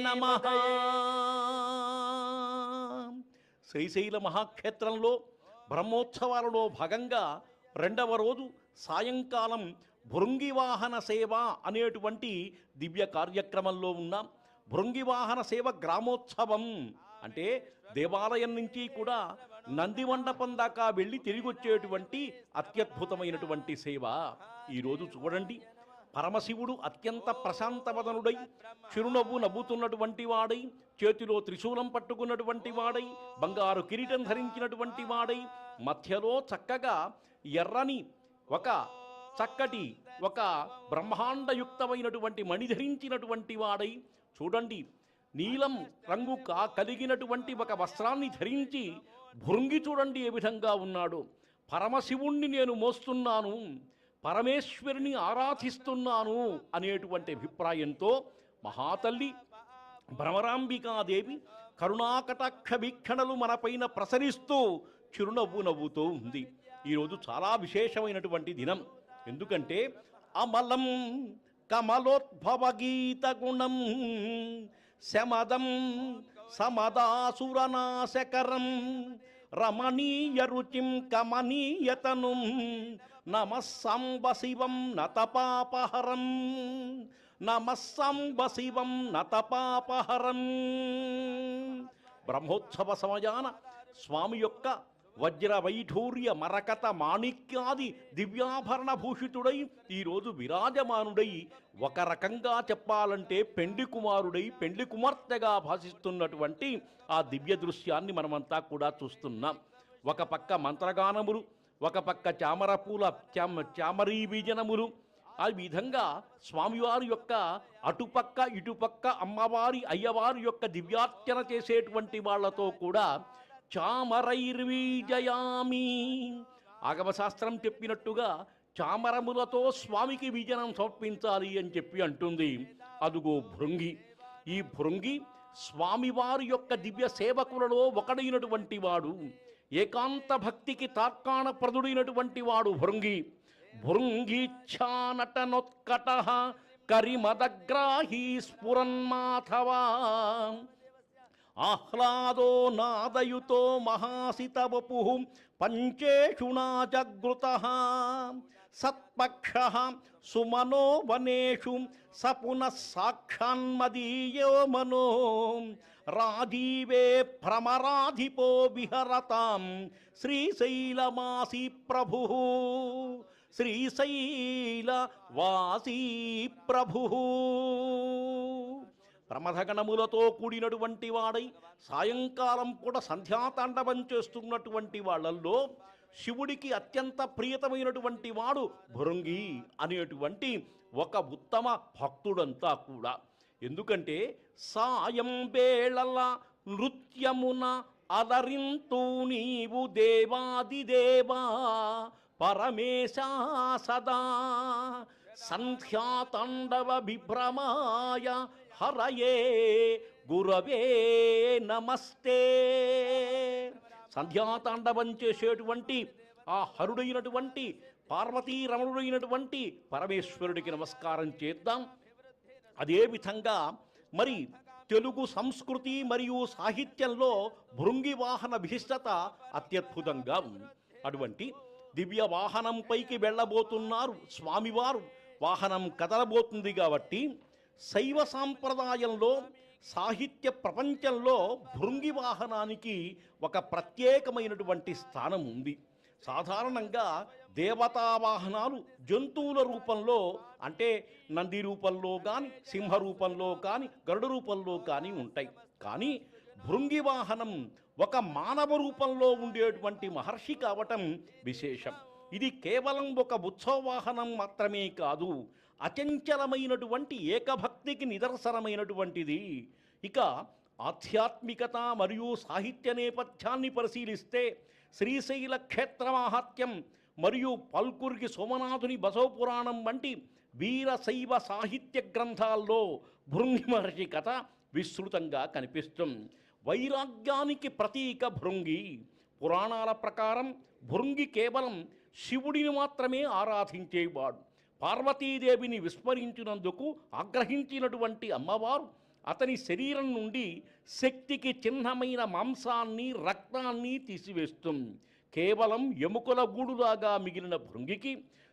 నమః. శ్రీశైల మహాక్షేత్రంలో బ్రహ్మోత్సవాలలో భాగంగా రెండవ రోజు సాయంకాలం భృంగివాహన సేవ అనేటువంటి దివ్య కార్యక్రమంలో ఉన్నాం. భృంగివాహన సేవ గ్రామోత్సవం అంటే దేవాలయం నుంచి కూడా నంది మండపం దాకా వెళ్ళి తిరిగి వచ్చేటువంటి అత్యద్భుతమైనటువంటి సేవ. ఈరోజు చూడండి, పరమశివుడు అత్యంత ప్రశాంతవదనుడై చిరునవ్వు నవ్వుతున్నటువంటి వాడై, చేతిలో త్రిశూలం పట్టుకున్నటువంటి వాడై, బంగారు కిరీటం ధరించినటువంటి వాడై, మధ్యలో చక్కగా ఎర్రని చక్కటి బ్రహ్మాండయుక్తమైనటువంటి మణి ధరించినటువంటి వాడై, చూడండి నీలం రంగు కలిగినటువంటి ఒక వస్త్రాన్ని ధరించి భృంగి చూడండి ఏ విధంగా ఉన్నాడు. పరమశివుణ్ణి నేను మోస్తున్నాను, పరమేశ్వరిని ఆరాధిస్తున్నాను అనేటువంటి అభిప్రాయంతో మహాతల్లి భ్రమరాంబికాదేవి కరుణాకటాక్ష వీక్షణలు మనపైన ప్రసరిస్తూ చిరునవ్వు నవ్వుతూ ఉంది. ఈరోజు చాలా విశేషమైనటువంటి దినం. ఎందుకంటే అమలం కమలోద్భవ గీత గుణం శమదం సమదాసురనాశకరం రమణీయ రుచిం కమనీయతను నమస్సంబ శివం నతపాపహరం నమస్సంబ శివం నతపాపహరం. బ్రహ్మోత్సవ సమయాన స్వామి యొక్క వజ్ర వైఢూర్య మరకత మాణిక్యాది దివ్యాభరణ భూషితుడై ఈరోజు విరాజమానుడై, ఒక రకంగా చెప్పాలంటే పెండ్లి కుమారుడై పెండ్లి కుమార్తెగా భాషిస్తున్నటువంటి ఆ దివ్య దృశ్యాన్ని మనమంతా కూడా చూస్తున్నాం. ఒక పక్క మంత్రగానములు, ఒక పక్క చామరీ బీజనములు, ఆ విధంగా స్వామివారి యొక్క అటుపక్క ఇటుపక్క అమ్మవారి అయ్యవారి యొక్క దివ్యార్చన చేసేటువంటి వాళ్లతో కూడా చామరైర్వీజయామి, ఆగమశాస్త్రం చెప్పినట్టుగా చామరములతో స్వామికి వీజనం సమర్పించాలి అని చెప్పి అంటుంది. అదుగో భృంగి. ఈ భృంగి స్వామివారి యొక్క దివ్య సేవకులలో ఒకడైనటువంటి వాడు, ఏకాంత భక్తికి తార్కాణప్రదుడైనటువంటి వాడు భృంగి. భృంగిచ్ఛానటనోత్కట కరిమదగ్రాహీ స్ఫురన్మాధవా ఆహ్లాదో నాదయుతో మహాసితవపు పంచేషు నాజగృతః సత్పక్షః సుమనో వనేషు సపునః సాక్షాన్మదీయో మనో రాజీవే భ్రమరాధిపో విహరతాం శ్రీశైలమాసీ ప్రభుః శ్రీశైలవాసీ ప్రభుః. ప్రమథగణములతో కూడినటువంటి వాడై సాయంకాలం కూడా సంధ్యాతాండవం చేస్తున్నటువంటి వాళ్ళల్లో శివుడికి అత్యంత ప్రియతమైనటువంటి వాడు భృంగి అనేటువంటి ఒక ఉత్తమ భక్తుడంతా కూడా. ఎందుకంటే సాయం వేళల నృత్యమున అలరింతూ నీవు దేవాదిదేవా పరమేశా సదా సంధ్యాతాండవ విభ్రమాయ హరయే గురవే నమస్తే. సంధ్యాతాండవం చేసేటువంటి ఆ హరుడైనటువంటి పార్వతీరమణుడైనటువంటి పరమేశ్వరుడికి నమస్కారం చేద్దాం. అదేవిధంగా మరి తెలుగు సంస్కృతి మరియు సాహిత్యంలో భృంగి వాహన విశిష్టత అత్యద్భుతంగా ఉంది. అటువంటి దివ్య వాహనంపైకి వెళ్ళబోతున్నారు స్వామివారు. వాహనం కదలబోతుంది కాబట్టి శైవ సాంప్రదాయంలో సాహిత్య ప్రపంచంలో భృంగి వాహనానికి ఒక ప్రత్యేకమైనటువంటి స్థానం ఉంది. సాధారణంగా దేవతా వాహనాలు జంతువుల రూపంలో, అంటే నంది రూపంలో కానీ సింహ రూపంలో కానీ గరుడ రూపంలో కానీ ఉంటాయి. కానీ భృంగి వాహనం ఒక మానవ రూపంలో ఉండేటువంటి మహర్షి కావటం విశేషం. ఇది కేవలం ఒక ఉత్సవవాహనం మాత్రమే కాదు, అచంచలమైనటువంటి ఏకభక్తికి నిదర్శనమైనటువంటిది. ఇక ఆధ్యాత్మికత మరియు సాహిత్య నేపథ్యాన్ని పరిశీలిస్తే శ్రీశైల క్షేత్ర మాహాత్మ్యం మరియు పల్కుర్గి సోమనాథుని బసవపురాణం వంటి వీరశైవ సాహిత్య గ్రంథాల్లో భృంగి మహర్షి కథ విస్తృతంగా కనిపిస్తుంది. వైరాగ్యానికి ప్రతీక భృంగి. పురాణాల ప్రకారం భృంగి కేవలం శివుడిని మాత్రమే ఆరాధించేవాడు. పార్వతీదేవిని విస్మరించినందుకు ఆగ్రహించినటువంటి అమ్మవారు అతని శరీరం నుండి శక్తికి చిహ్నమైన మాంసాన్ని రక్తాన్ని తీసివేస్తుంది. కేవలం ఎముకల గూడులాగా మిగిలిన భృంగికి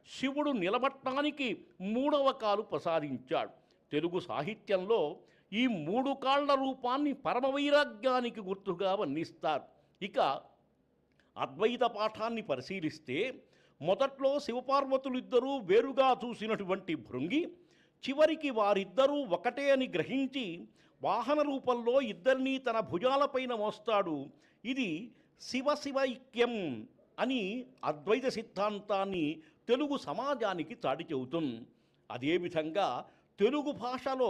శివుడు నిలబట్టడానికి 3వ కాలు ప్రసాదించాడు. తెలుగు సాహిత్యంలో ఈ 3 కాళ్ల రూపాన్ని పరమవైరాగ్యానికి గుర్తుగా వర్ణిస్తారు. ఇక అద్వైత పాఠాన్ని పరిశీలిస్తే మొదట్లో శివపార్వతులిద్దరూ వేరుగా చూసినటువంటి భృంగి చివరికి వారిద్దరూ ఒకటే అని గ్రహించి వాహన రూపంలో ఇద్దరినీ తన భుజాలపైన మోస్తాడు. ఇది శివశివైక్యం అని అద్వైత సిద్ధాంతాన్ని తెలుగు సమాజానికి చాటి చెబుతుంది. అదేవిధంగా తెలుగు భాషలో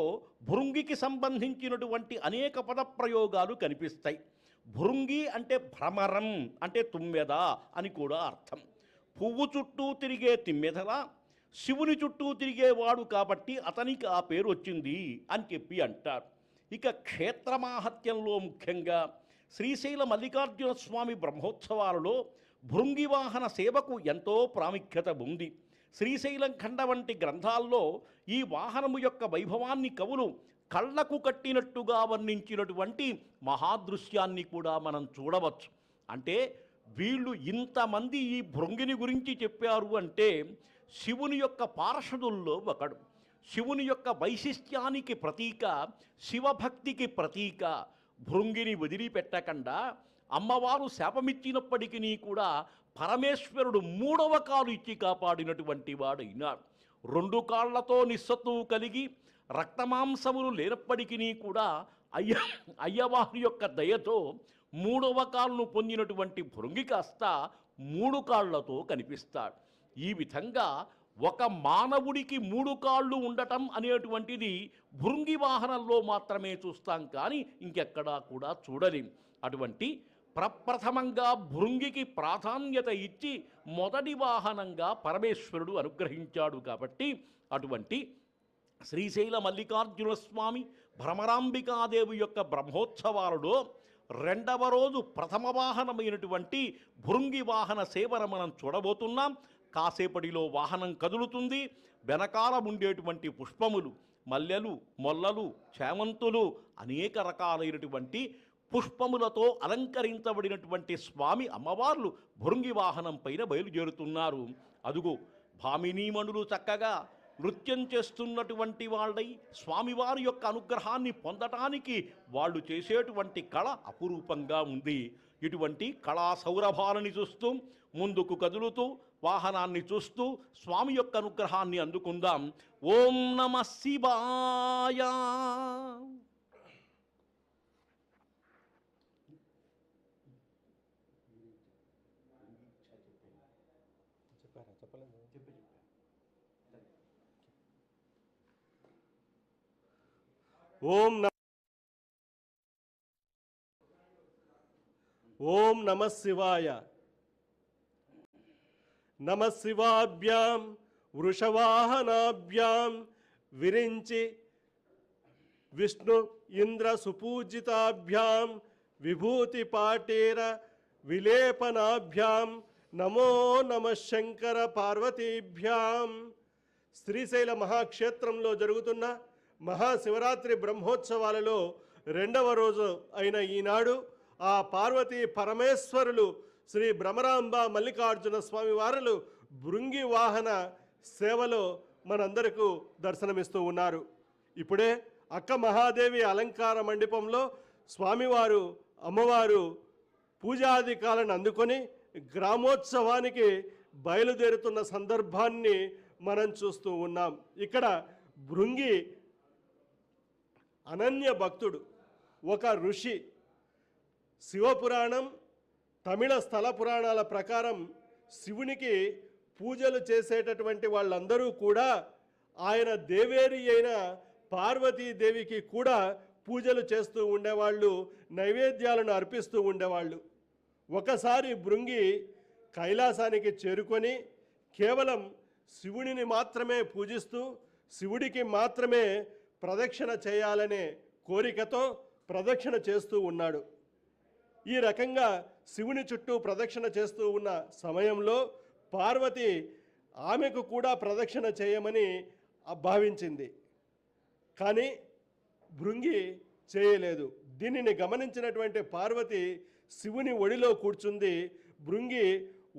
భృంగికి సంబంధించినటువంటి అనేక పదప్రయోగాలు కనిపిస్తాయి. భృంగి అంటే భ్రమరం, అంటే తుమ్మెద అని కూడా అర్థం. పువ్వు చుట్టూ తిరిగే తిమ్మెదలా శివుని చుట్టూ తిరిగేవాడు కాబట్టి అతనికి ఆ పేరు వచ్చింది అని చెప్పి అంటారు. ఇక క్షేత్రమాహత్యంలో ముఖ్యంగా శ్రీశైల మల్లికార్జున స్వామి బ్రహ్మోత్సవాలలో భృంగి వాహన సేవకు ఎంతో ప్రాముఖ్యత ఉంది. శ్రీశైలం ఖండ వంటి గ్రంథాల్లో ఈ వాహనము యొక్క వైభవాన్ని కవులు కళ్ళకు కట్టినట్టుగా వర్ణించినటువంటి మహాదృశ్యాన్ని కూడా మనం చూడవచ్చు. అంటే వీళ్ళు ఇంతమంది ఈ భృంగిని గురించి చెప్పారు అంటే శివుని యొక్క పార్షదుల్లో ఒకడు, శివుని యొక్క వైశిష్ట్యానికి ప్రతీక, శివభక్తికి ప్రతీక. భృంగిని వదిలిపెట్టకుండా అమ్మవారు శాపమిచ్చినప్పటికీ కూడా పరమేశ్వరుడు 3వ కాలు ఇచ్చి కాపాడినటువంటి వాడైనాడు. 2 కాళ్లతో నిస్సత్తువు కలిగి రక్తమాంసములు లేనప్పటికీ కూడా అయ్యవారి యొక్క దయతో 3వ కాలును పొందినటువంటి భృంగి కాస్త 3 కాళ్లతో కనిపిస్తాడు. ఈ విధంగా ఒక మానవుడికి 3 కాళ్ళు ఉండటం అనేటువంటిది భృంగి వాహనంలో మాత్రమే చూస్తాం, కానీ ఇంకెక్కడా కూడా చూడలేం. అటువంటి ప్రప్రథమంగా భృంగికి ప్రాధాన్యత ఇచ్చి మొదటి వాహనంగా పరమేశ్వరుడు అనుగ్రహించాడు. కాబట్టి అటువంటి శ్రీశైల మల్లికార్జున స్వామి భ్రమరాంబికాదేవి యొక్క బ్రహ్మోత్సవాలలో 2వ రోజు ప్రథమ వాహనమైనటువంటి భృంగి వాహన సేవను మనం చూడబోతున్నాం. కాసేపటిలో వాహనం కదులుతుంది. వెనకాల ఉండేటువంటి పుష్పములు, మల్లెలు, మొల్లలు, చేమంతులు, అనేక రకాలైనటువంటి పుష్పములతో అలంకరించబడినటువంటి స్వామి అమ్మవార్లు భృంగి వాహనం పైన బయలుదేరుతున్నారు. అదుగు భామినీమణులు చక్కగా నృత్యం చేస్తున్నటువంటి వాళ్ళై స్వామివారి యొక్క అనుగ్రహాన్ని పొందటానికి వాళ్ళు చేసేటువంటి కళ అపురూపంగా ఉంది. ఇటువంటి కళా సౌరభాలని చూస్తూ ముందుకు కదులుతూ వాహనాన్ని చూస్తూ స్వామి యొక్క అనుగ్రహాన్ని అందుకుందాం. ఓం నమః శివాయ. ఓం నమః శివాయ. నమః శివాభ్యాం వృషవాహనాభ్యాం విరించి విష్ణు ఇంద్ర సుపూజితాభ్యాం విభూతి పాటేర విలేపనాభ్యాం నమో నమః శంకర పార్వతీభ్యాం. శ్రీశైల మహాక్షేత్రంలో జరుగుతున్న మహాశివరాత్రి బ్రహ్మోత్సవాలలో 2వ రోజు అయిన ఈనాడు ఆ పార్వతీ పరమేశ్వరులు శ్రీ భ్రమరాంబ మల్లికార్జున స్వామి వారులు భృంగి వాహన సేవలో మనందరికీ దర్శనమిస్తూ ఉన్నారు. ఇప్పుడే అక్క మహాదేవి అలంకార మండపంలో స్వామివారు అమ్మవారు పూజాధికాలను అందుకొని గ్రామోత్సవానికి బయలుదేరుతున్న సందర్భాన్ని మనం చూస్తూ ఉన్నాం. ఇక్కడ భృంగి అనన్య భక్తుడు, ఒక ఋషి. శివపురాణం, తమిళ స్థల పురాణాల ప్రకారం శివునికి పూజలు చేసేటటువంటి వాళ్ళందరూ కూడా ఆయన దేవేరి అయిన పార్వతీదేవికి కూడా పూజలు చేస్తూ ఉండేవాళ్ళు, నైవేద్యాలను అర్పిస్తూ ఉండేవాళ్ళు. ఒకసారి భృంగి కైలాసానికి చేరుకొని కేవలం శివుడిని మాత్రమే పూజిస్తూ శివుడికి మాత్రమే ప్రదక్షిణ చేయాలనే కోరికతో ప్రదక్షిణ చేస్తూ ఉన్నాడు. ఈ రకంగా శివుని చుట్టూ ప్రదక్షిణ చేస్తూ ఉన్న సమయంలో పార్వతి ఆమెకు కూడా ప్రదక్షిణ చేయమని భావించింది. కానీ భృంగి చేయలేదు. దీనిని గమనించినటువంటి పార్వతి శివుని ఒడిలో కూర్చుంది. భృంగి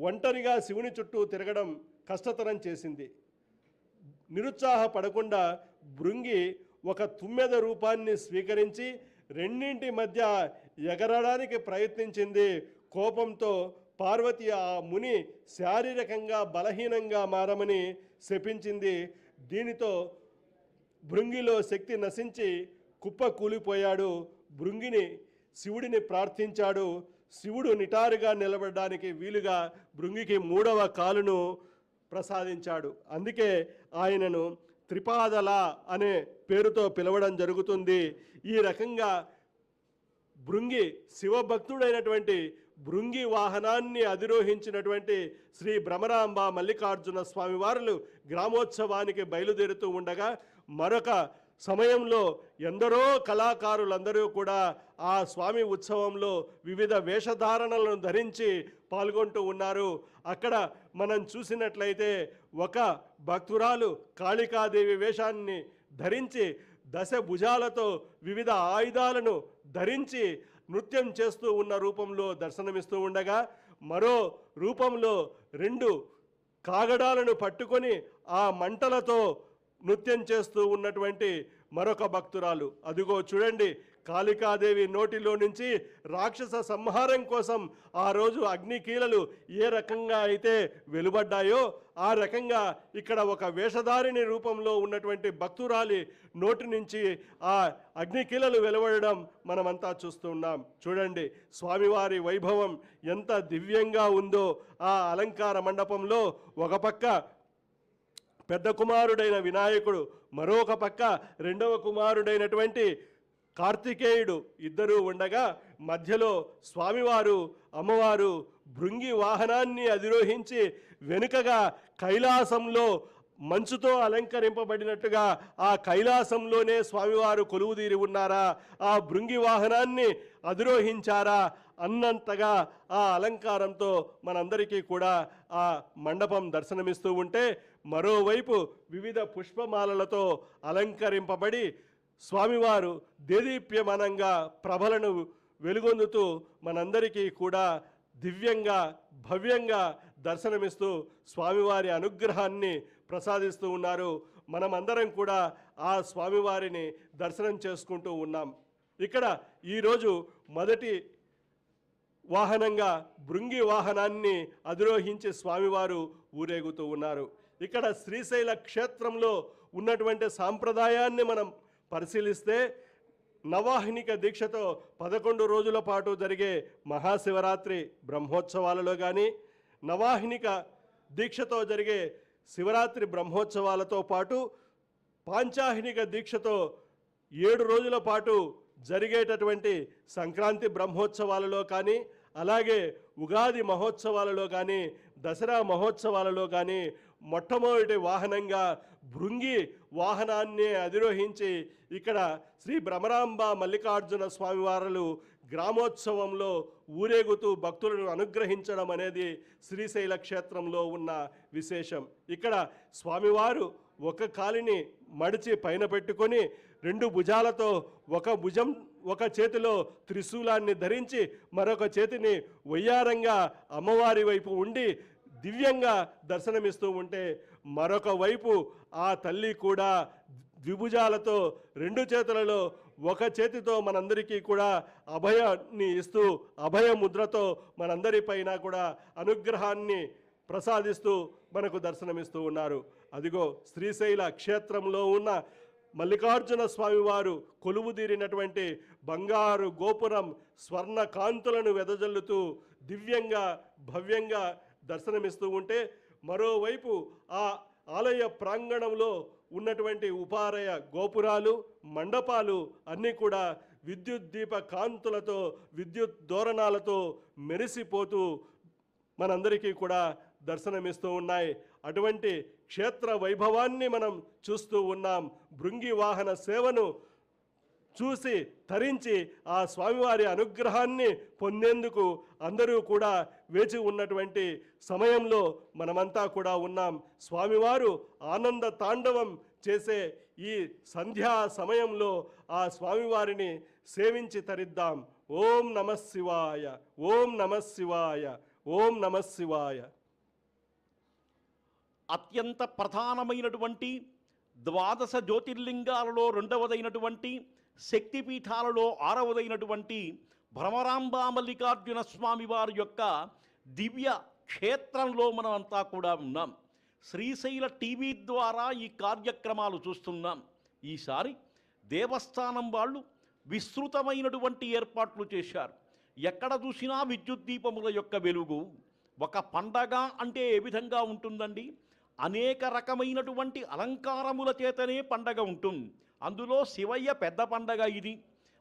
ఒంటరిగా శివుని చుట్టూ తిరగడం కష్టతరం చేసింది. నిరుత్సాహపడకుండా భృంగి ఒక తుమ్మెద రూపాన్ని స్వీకరించి రెండింటి మధ్య ఎగరడానికి ప్రయత్నించింది. కోపంతో పార్వతి ఆ ముని శారీరకంగా బలహీనంగా మారమని శపించింది. దీనితో భృంగిలో శక్తి నశించి కుప్ప కూలిపోయాడు. భృంగిని శివుడిని ప్రార్థించాడు. శివుడు నిటారుగా నిలబడడానికి వీలుగా భృంగికి 3వ కాలును ప్రసాదించాడు. అందుకే ఆయనను త్రిపాదల అనే పేరుతో పిలవడం జరుగుతుంది. ఈ రకంగా భృంగి శివభక్తుడైనటువంటి భృంగి వాహనాన్ని అధిరోహించినటువంటి శ్రీ భ్రమరాంబ మల్లికార్జున స్వామివారులు గ్రామోత్సవానికి బయలుదేరుతూ ఉండగా మరొక సమయంలో ఎందరో కళాకారులందరూ కూడా ఆ స్వామి ఉత్సవంలో వివిధ వేషధారణలను ధరించి పాల్గొంటూ ఉన్నారు. అక్కడ మనం చూసినట్లయితే ఒక భక్తురాలు కాళికాదేవి వేషాన్ని ధరించి దశభుజాలతో వివిధ ఆయుధాలను ధరించి నృత్యం చేస్తూ ఉన్న రూపంలో దర్శనమిస్తూ ఉండగా మరో రూపంలో 2 కాగడాలను పట్టుకొని ఆ మంటలతో నృత్యం చేస్తూ ఉన్నటువంటి మరొక భక్తురాలు. అదిగో చూడండి, కాళికాదేవి నోటిలో నుంచి రాక్షస సంహారం కోసం ఆ రోజు అగ్నికీలలు ఏ రకంగా అయితే వెలువడ్డాయో ఆ రకంగా ఇక్కడ ఒక వేషధారిణి రూపంలో ఉన్నటువంటి భక్తురాలి నోటి నుంచి ఆ అగ్నికీలలు వెలువడడం మనమంతా చూస్తున్నాం. చూడండి స్వామివారి వైభవం ఎంత దివ్యంగా ఉందో. ఆ అలంకార మండపంలో ఒక పక్క పెద్ద కుమారుడైన వినాయకుడు, మరొక పక్క 2వ కుమారుడైనటువంటి కార్తికేయుడు ఇద్దరూ ఉండగా మధ్యలో స్వామివారు అమ్మవారు భృంగి వాహనాన్ని అధిరోహించి వెనుకగా కైలాసంలో మంచుతో అలంకరింపబడినట్టుగా ఆ కైలాసంలోనే స్వామివారు కొలువుదీరి ఉన్నారా, ఆ భృంగి వాహనాన్ని అధిరోహించారా అన్నంతగా ఆ అలంకారంతో మనందరికీ కూడా ఆ మండపం దర్శనమిస్తూ ఉంటే మరోవైపు వివిధ పుష్పమాలలతో అలంకరింపబడి స్వామివారు దేదీప్యమానంగా ప్రభలను వెలుగొందుతూ మనందరికీ కూడా దివ్యంగా భవ్యంగా దర్శనమిస్తూ స్వామివారి అనుగ్రహాన్ని ప్రసాదిస్తూ ఉన్నారు. మనమందరం కూడా ఆ స్వామివారిని దర్శనం చేసుకుంటూ ఉన్నాం. ఇక్కడ ఈరోజు మొదటి వాహనంగా భృంగి వాహనాన్ని అధిరోహించి స్వామివారు ఊరేగుతూ ఉన్నారు. ఇక్కడ శ్రీశైల క్షేత్రంలో ఉన్నటువంటి సాంప్రదాయాన్ని మనం పరిశీలిస్తే నవాహ్నిక దీక్షతో 11 రోజుల పాటు జరిగే మహాశివరాత్రి బ్రహ్మోత్సవాలలో కానీ, నవాహ్నిక దీక్షతో జరిగే శివరాత్రి బ్రహ్మోత్సవాలతో పాటు పాంచాహ్నిక దీక్షతో 7 రోజుల పాటు జరిగేటటువంటి సంక్రాంతి బ్రహ్మోత్సవాలలో కానీ, అలాగే ఉగాది మహోత్సవాలలో కానీ, దసరా మహోత్సవాలలో కానీ మొట్టమొదటి వాహనంగా భృంగి వాహనాన్ని అధిరోహించి ఇక్కడ శ్రీ భ్రమరాంబ మల్లికార్జున స్వామివారులు గ్రామోత్సవంలో ఊరేగుతూ భక్తులను అనుగ్రహించడం అనేది శ్రీశైల క్షేత్రంలో ఉన్న విశేషం. ఇక్కడ స్వామివారు ఒక కాలిని మడిచి పైన పెట్టుకొని 2 భుజాలతో ఒక చేతిలో త్రిశూలాన్ని ధరించి మరొక చేతిని వయ్యారంగా అమ్మవారి వైపు ఉండి దివ్యంగా దర్శనమిస్తూ ఉంటే మరొక వైపు ఆ తల్లి కూడా ద్విభుజాలతో 2 చేతులలో ఒక చేతితో మనందరికీ కూడా అభయాన్ని ఇస్తూ అభయ ముద్రతో మనందరిపైన కూడా అనుగ్రహాన్ని ప్రసాదిస్తూ మనకు దర్శనమిస్తూ ఉన్నారు. అదిగో శ్రీశైల క్షేత్రంలో ఉన్న మల్లికార్జున స్వామివారు కొలువుదీరినటువంటి బంగారు గోపురం స్వర్ణ కాంతులను వెదజల్లుతూ దివ్యంగా భవ్యంగా దర్శనమిస్తూ ఉంటే మరోవైపు ఆ ఆలయ ప్రాంగణంలో ఉన్నటువంటి ఉపాలయ గోపురాలు మండపాలు అన్నీ కూడా విద్యుత్ దీప కాంతులతో విద్యుత్ దోరణాలతో మెరిసిపోతూ మనందరికీ కూడా దర్శనమిస్తూ ఉన్నాయి. అటువంటి క్షేత్ర వైభవాన్ని మనం చూస్తూ ఉన్నాం. భృంగి వాహన సేవను చూసి తరించి ఆ స్వామివారి అనుగ్రహాన్ని పొందేందుకు అందరూ కూడా వేచి ఉన్నటువంటి సమయంలో మనమంతా కూడా ఉన్నాం. స్వామివారు ఆనంద తాండవం చేసే ఈ సంధ్యా సమయంలో ఆ స్వామివారిని సేవించి తరిద్దాం. ఓం నమః శివాయ, ఓం నమః శివాయ, ఓం నమః శివాయ. అత్యంత ప్రధానమైనటువంటి ద్వాదశ జ్యోతిర్లింగాలలో రెండవదైనటువంటి శక్తిపీఠాలలో ఆరవదైనటువంటి భ్రమరాంబా మల్లికార్జున స్వామి వారి యొక్క దివ్య క్షేత్రంలో మనమంతా కూడా ఉన్నాం. శ్రీశైల టీవీ ద్వారా ఈ కార్యక్రమాలు చూస్తున్నాం. ఈసారి దేవస్థానం వాళ్ళు విస్తృతమైనటువంటి ఏర్పాట్లు చేశారు. ఎక్కడ చూసినా విద్యుత్ దీపముల యొక్క వెలుగు. ఒక పండగ అంటే ఏ విధంగా ఉంటుందండి? అనేక రకమైనటువంటి అలంకారముల చేతనే పండగ ఉంటుంది. అందులో శివయ్య పెద్ద పండగ ఇది.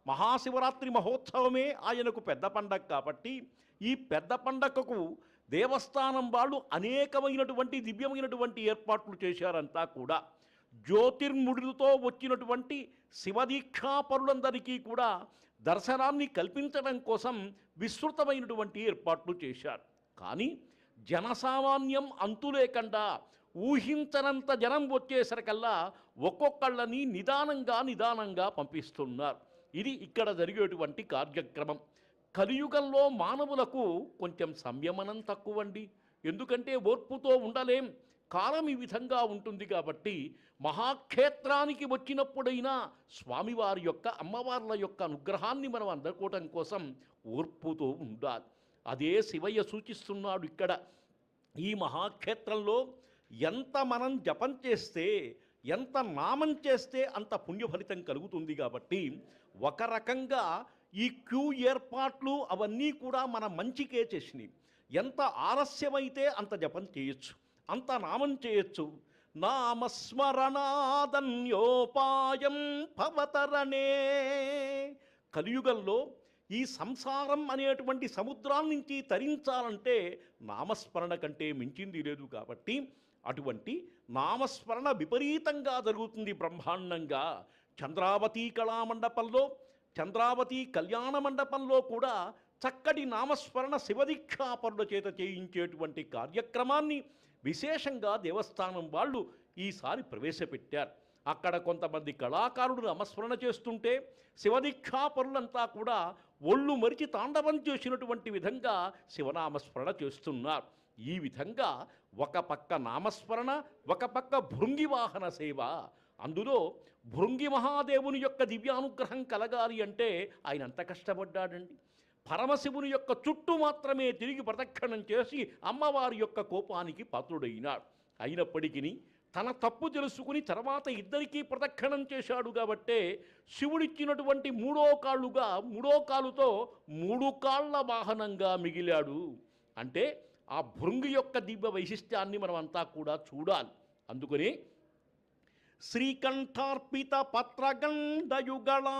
మహాశివరాత్రి మహోత్సవమే ఆయనకు పెద్ద పండగ కాబట్టి ఈ పెద్ద పండగకు దేవస్థానం వాళ్ళు అనేకమైనటువంటి దివ్యమైనటువంటి ఏర్పాట్లు చేశారంతా కూడా. జ్యోతిర్ముడులతో వచ్చినటువంటి శివదీక్షాపరులందరికీ కూడా దర్శనాన్ని కల్పించడం కోసం విస్తృతమైనటువంటి ఏర్పాట్లు చేశారు. కానీ జనసామాన్యం అంతులేకుండా ఊహించనంత జనం వచ్చేసరికల్లా ఒక్కొక్కళ్ళని నిదానంగా పంపిస్తున్నారు. ఇది ఇక్కడ జరిగేటువంటి కార్యక్రమం. కలియుగంలో మానవులకు కొంచెం సంయమనం తక్కువండి. ఎందుకంటే ఓర్పుతో ఉండలేం. కాలం ఈ విధంగా ఉంటుంది కాబట్టి మహాక్షేత్రానికి వచ్చినప్పుడైనా స్వామివారి యొక్క అమ్మవార్ల యొక్క అనుగ్రహాన్ని మనం అందుకోవటం కోసం ఓర్పుతో ఉండాలి. అదే శివయ్య సూచిస్తున్నాడు ఇక్కడ. ఈ మహాక్షేత్రంలో ఎంత మనం జపం చేస్తే, ఎంత నామం చేస్తే అంత పుణ్యఫలితం కలుగుతుంది. కాబట్టి ఒక రకంగా ఈ క్యూ ఏర్పాట్లు అవన్నీ కూడా మన మంచికే చేసినాయి. ఎంత ఆలస్యమైతే అంత జపం చేయొచ్చు, అంత నామం చేయొచ్చు. నామస్మరణాదన్యోపాయం భవతరణే. కలియుగంలో ఈ సంసారం అనేటువంటి సముద్రాల నుంచి తరించాలంటే నామస్మరణ కంటే మించింది లేదు. కాబట్టి అటువంటి నామస్మరణ విపరీతంగా జరుగుతుంది బ్రహ్మాండంగా. చంద్రావతి కళామండపంలో, చంద్రావతి కళ్యాణ మండపంలో కూడా చక్కటి నామస్మరణ శివదీక్షాపరుల చేత చేయించేటువంటి కార్యక్రమాన్ని విశేషంగా దేవస్థానం వాళ్ళు ఈసారి ప్రవేశపెట్టారు. అక్కడ కొంతమంది కళాకారులు నామస్మరణ చేస్తుంటే శివదీక్షాపరులంతా కూడా ఒళ్ళు మరిచి తాండవం చేసినటువంటి విధంగా శివనామస్మరణ చేస్తున్నారు. ఈ విధంగా ఒక పక్క నామస్మరణ, ఒక పక్క భృంగివాహన సేవ. అందులో భృంగి మహాదేవుని యొక్క దివ్యానుగ్రహం కలగాలి అంటే ఆయన అంత కష్టపడ్డాడండి. పరమశివుని యొక్క చుట్టూ మాత్రమే తిరిగి ప్రదక్షిణం చేసి అమ్మవారి యొక్క కోపానికి పాత్రుడైనాడు. అయినప్పటికీ తన తప్పు తెలుసుకుని తర్వాత ఇద్దరికీ ప్రదక్షిణం చేశాడు. కాబట్టే శివుడిచ్చినటువంటి మూడో కాలుతో 3 కాళ్ళ వాహనంగా మిగిలాడు. అంటే ఆ భృంగి యొక్క దివ్య వైశిష్ట్యాన్ని మనమంతా కూడా చూడాలి. అందుకని శ్రీకంఠార్పిత పత్రగండయుగళాం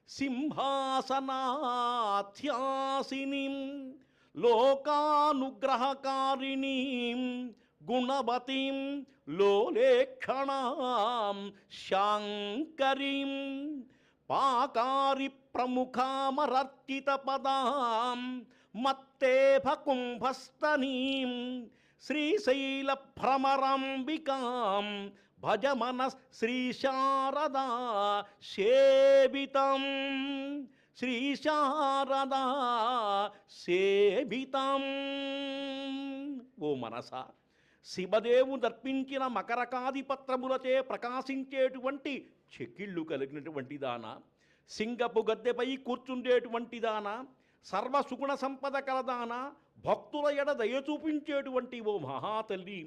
సింహాసనాధ్యాసినీం లోకానుగ్రహకారిణీం గుణవతీం లోలేక్షణాం శాంకరీం పాకారి ప్రముఖామరర్చిత పదాం మత్తేభ కుంభస్తనీం శ్రీశైల భ్రమరాంబికాం భజమన శ్రీశారదా సేవితం శ్రీశారదా సేవితం. ఓ మనస, శివదేవు దర్పించిన మకరకాదిపత్రములచే ప్రకాశించేటువంటి చెక్కిళ్ళు కలిగినటువంటి దానా, సింగపు గద్దెపై కూర్చుండేటువంటి దానా, సర్వసుగుణ సంపద కలదానా, భక్తుల ఎడ దయ చూపించేటువంటి ఓ మహాతల్లి,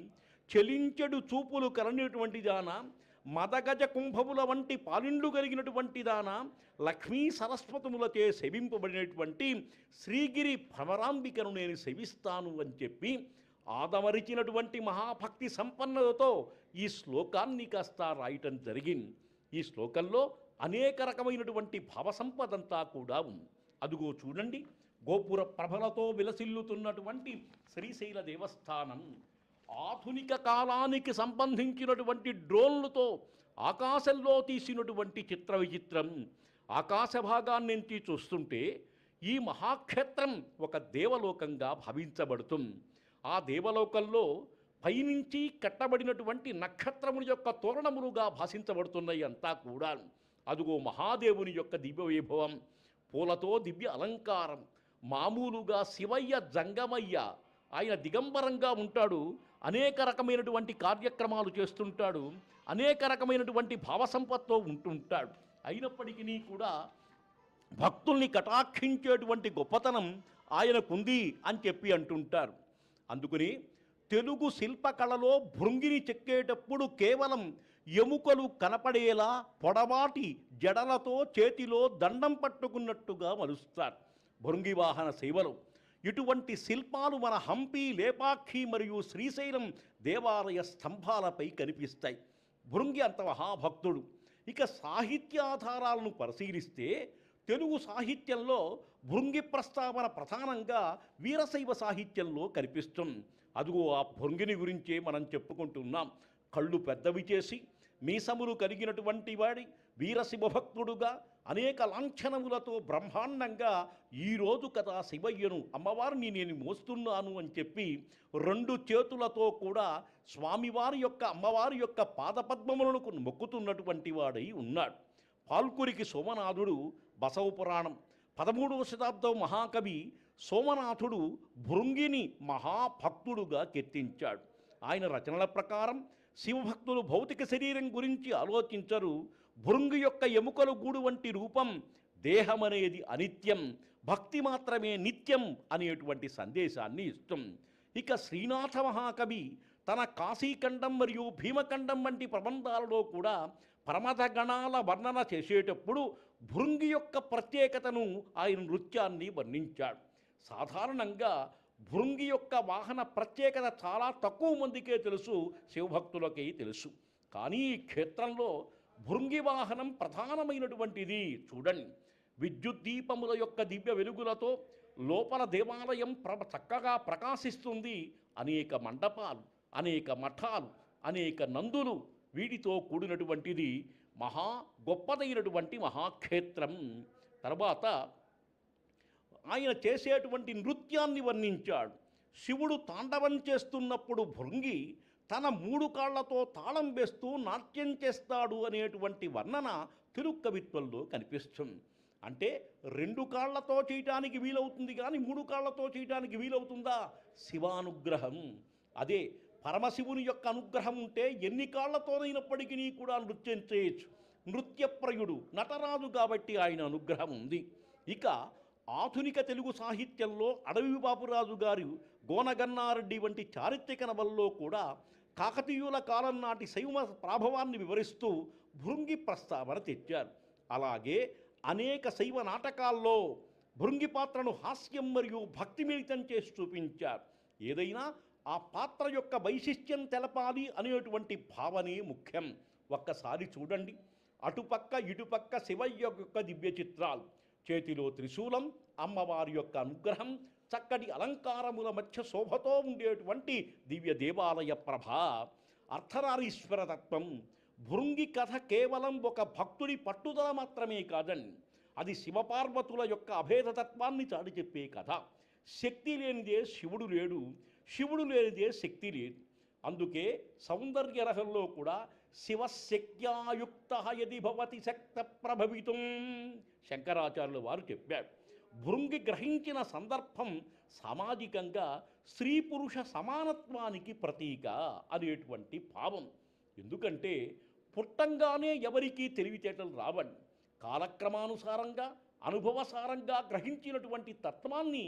చెలించెడు చూపులు కలనేటువంటి దానా, మదగజ కుంభముల వంటి పాలిండ్లు కలిగినటువంటి దానా, లక్ష్మీ సరస్వతములచే సేవింపబడినటువంటి శ్రీగిరి భ్రమరాంబికను నేను సేవిస్తాను అని చెప్పి ఆదమరిచినటువంటి మహాభక్తి సంపన్నతతో ఈ శ్లోకాన్ని కాస్త రాయటం జరిగింది. ఈ శ్లోకంలో అనేక రకమైనటువంటి భావసంపదంతా కూడా ఉంది. అదుగో చూడండి, గోపుర ప్రభలతో విలసిల్లుతున్నటువంటి శ్రీశైల దేవస్థానం ఆధునిక కాలానికి సంబంధించినటువంటి డ్రోన్లతో ఆకాశంలో తీసినటువంటి చిత్ర విచిత్రం. ఆకాశ భాగాన్నించి చూస్తుంటే ఈ మహాక్షేత్రం ఒక దేవలోకంగా భావించబడుతుంది. ఆ దేవలోకంలో పైనుంచి కట్టబడినటువంటి నక్షత్రముల యొక్క తోరణములుగా భాషించబడుతున్నాయి అంతా కూడా. అదుగో మహాదేవుని యొక్క దివ్య వైభవం, పూలతో దివ్య అలంకారం. మామూలుగా శివయ్య జంగమయ్య ఆయన దిగంబరంగా ఉంటాడు, అనేక రకమైనటువంటి కార్యక్రమాలు చేస్తుంటాడు, అనేక రకమైనటువంటి భావసంపత్తో ఉంటుంటాడు. అయినప్పటికీ కూడా భక్తుల్ని కటాక్షించేటువంటి గొప్పతనం ఆయనకుంది అని చెప్పి అంటుంటారు. అందుకని తెలుగు శిల్పకళలో భృంగిని చెక్కేటప్పుడు కేవలం ఎముకలు కనపడేలా పొడవాటి జడలతో చేతిలో దండం పట్టుకున్నట్టుగా మలుస్తారు భృంగి వాహన సేవలు. ఇటువంటి శిల్పాలు మన హంపి, లేపాక్షి మరియు శ్రీశైలం దేవాలయ స్తంభాలపై కనిపిస్తాయి. భృంగి అంత మహాభక్తుడు. ఇక సాహిత్యాధారాలను పరిశీలిస్తే తెలుగు సాహిత్యంలో భృంగి ప్రస్తావన ప్రధానంగా వీరశైవ సాహిత్యంలో కనిపిస్తుంది. అదిగో ఆ భృంగిని గురించే మనం చెప్పుకుంటున్నాం. కళ్ళు పెద్దవి చేసి మీసములు కలిగినటువంటి వాడి వీరశివభక్తుడుగా అనేక లాంఛనములతో బ్రహ్మాండంగా ఈరోజు కదా శివయ్యను అమ్మవారిని నేను మోస్తున్నాను అని చెప్పి 2 చేతులతో కూడా స్వామివారి యొక్క అమ్మవారి యొక్క పాదపద్మములకు మొక్కుతున్నటువంటి వాడై ఉన్నాడు. పాల్కురికి సోమనాథుడు బసవ పురాణం 13వ శతాబ్దం మహాకవి సోమనాథుడు భృంగిని మహాభక్తుడుగా కీర్తించాడు. ఆయన రచనల ప్రకారం శివభక్తులు భౌతిక శరీరం గురించి ఆలోచించరు. భృంగి యొక్క ఎముకలు గూడు వంటి రూపం దేహం అనేది అనిత్యం, భక్తి మాత్రమే నిత్యం అనేటువంటి సందేశాన్ని ఇస్తుంది. ఇక శ్రీనాథ మహాకవి తన కాశీఖండం మరియు భీమఖండం వంటి ప్రబంధాలలో కూడా ప్రమథగణాల వర్ణన చేసేటప్పుడు భృంగి యొక్క ప్రత్యేకతను ఆయన నృత్యాన్ని వర్ణించాడు. సాధారణంగా భృంగి యొక్క వాహన ప్రత్యేకత చాలా తక్కువ మందికే తెలుసు, శివభక్తులకే తెలుసు. కానీ ఈ క్షేత్రంలో భృంగి వాహనం ప్రధానమైనటువంటిది. చూడండి, విద్యుత్ దీపముల యొక్క దివ్య వెలుగులతో లోపల దేవాలయం చక్కగా ప్రకాశిస్తుంది. అనేక మండపాలు, అనేక మఠాలు, అనేక నందులు, వీటితో కూడినటువంటిది మహా గొప్పదైనటువంటి మహాక్షేత్రం. తర్వాత ఆయన చేసేటువంటి నృత్యాన్ని వర్ణించాడు. శివుడు తాండవం చేస్తున్నప్పుడు భృంగి తన 3 కాళ్లతో తాళం వేస్తూ నాట్యం చేస్తాడు అనేటువంటి వర్ణన తిరుక్కవిత్వంలో కనిపిస్తుంది. అంటే 2 కాళ్లతో చేయటానికి వీలవుతుంది కానీ 3 కాళ్లతో చేయటానికి వీలవుతుందా? శివానుగ్రహం. అదే పరమశివుని యొక్క అనుగ్రహం ఉంటే ఎన్ని కాళ్లతోనైనప్పటికీ కూడా నృత్యం చేయొచ్చు. నృత్యప్రయుడు నటరాజు కాబట్టి ఆయన అనుగ్రహం ఉంది. ఇక ఆధునిక తెలుగు సాహిత్యంలో అడవి బాపురాజు గారు గోనగన్నారెడ్డి వంటి చారిత్రక నవల్లో కూడా కాకతీయుల కాలం నాటి శైవ ప్రాభవాన్ని వివరిస్తూ భృంగి ప్రస్తావన తెచ్చారు. అలాగే అనేక శైవ నాటకాల్లో భృంగి పాత్రను హాస్యం మరియు భక్తి మిళితం చేసి చూపించారు. ఏదైనా ఆ పాత్ర యొక్క వైశిష్ట్యం తెలపాలి అనేటువంటి భావనే ముఖ్యం. ఒక్కసారి చూడండి, అటుపక్క ఇటుపక్క శివయ్య యొక్క దివ్య చిత్రాలు, చేతిలో త్రిశూలం, అమ్మవారి యొక్క అనుగ్రహం, చక్కటి అలంకారముల మధ్య శోభతో ఉండేటువంటి దివ్య దేవాలయ ప్రభ, అర్ధనారీశ్వర తత్వం. భృంగి కథ కేవలం ఒక భక్తుడి పట్టుదల మాత్రమే కాదండి, అది శివపార్వతుల యొక్క అభేదతత్వాన్ని చాటి చెప్పే కథ. శక్తి లేనిదే శివుడు లేడు, శివుడు లేనిదే శక్తి లేదు. అందుకే సౌందర్యరహంలో కూడా శివశక్త్యాయుక్త యది భవతి శక్త ప్రభవితం శంకరాచార్యుల వారు చెప్పాడు. భృంగి గ్రహించిన సందర్భం సామాజికంగా స్త్రీ పురుష సమానత్వానికి ప్రతీక అనేటువంటి భావం. ఎందుకంటే పుట్టంగానే ఎవరికీ తెలివితేటలు రావండి. కాలక్రమానుసారంగా అనుభవసారంగా గ్రహించినటువంటి తత్వాన్ని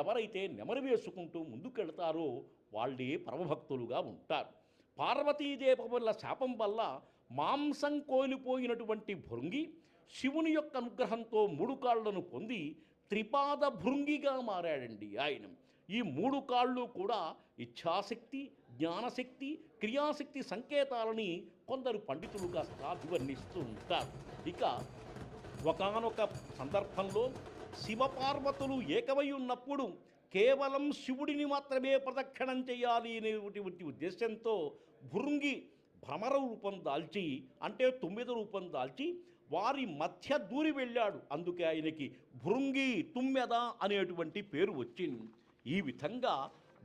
ఎవరైతే నెమరువేసుకుంటూ ముందుకెళ్తారో వాళ్ళే పరమభక్తులుగా ఉంటారు. పార్వతీదేవి వల్ల శాపం వల్ల మాంసం కోల్పోయినటువంటి భృంగి శివుని యొక్క అనుగ్రహంతో 3 కాళ్లను పొంది త్రిపాద భృంగిగా మారాడండి ఆయన. ఈ 3 కాళ్ళు కూడా ఇచ్ఛాశక్తి, జ్ఞానశక్తి, క్రియాశక్తి సంకేతాలని కొందరు పండితులు కాస్త వివర్ణిస్తూ ఉంటారు. ఇక ఒకానొక సందర్భంలో శివపార్వతులు ఏకమై ఉన్నప్పుడు కేవలం శివుడిని మాత్రమే ప్రదక్షిణం చేయాలి అనేటువంటి ఉద్దేశంతో భృంగి భ్రమర రూపం దాల్చి, అంటే 9 రూపం దాల్చి వారి మధ్య దూరి వెళ్ళాడు. అందుకే ఆయనకి భృంగి తుమ్మెద అనేటువంటి పేరు వచ్చింది. ఈ విధంగా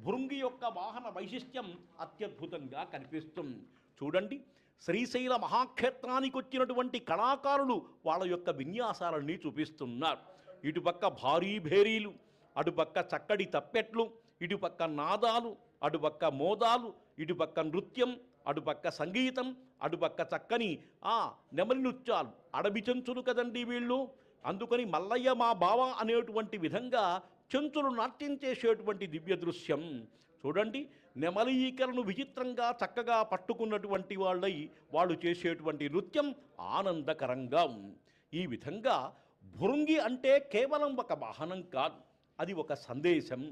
భృంగి యొక్క వాహన వైశిష్ట్యం అత్యద్భుతంగా కనిపిస్తుంది. చూడండి, శ్రీశైల మహాక్షేత్రానికి వచ్చినటువంటి కళాకారులు వాళ్ళ యొక్క విన్యాసాలన్నీ చూపిస్తున్నారు. ఇటుపక్క భారీ భేరీలు, అటుపక్క చక్కటి తప్పెట్లు, ఇటుపక్క నాదాలు, అటుపక్క మోదాలు, ఇటుపక్క నృత్యం, అటుపక్క సంగీతం, అటుపక్క చక్కని నెమలి నృత్యాలు. అడవి చెంచులు కదండి వీళ్ళు, అందుకని మల్లయ్య మా బావ అనేటువంటి విధంగా చెంచులు నాట్యం చేసేటువంటి దివ్య దృశ్యం. చూడండి, నెమలీకలను విచిత్రంగా చక్కగా పట్టుకున్నటువంటి వాళ్ళై వాళ్ళు చేసేటువంటి నృత్యం ఆనందకరంగా ఉంది. ఈ విధంగా భృంగి అంటే కేవలం ఒక వాహనం కాదు, అది ఒక సందేశం.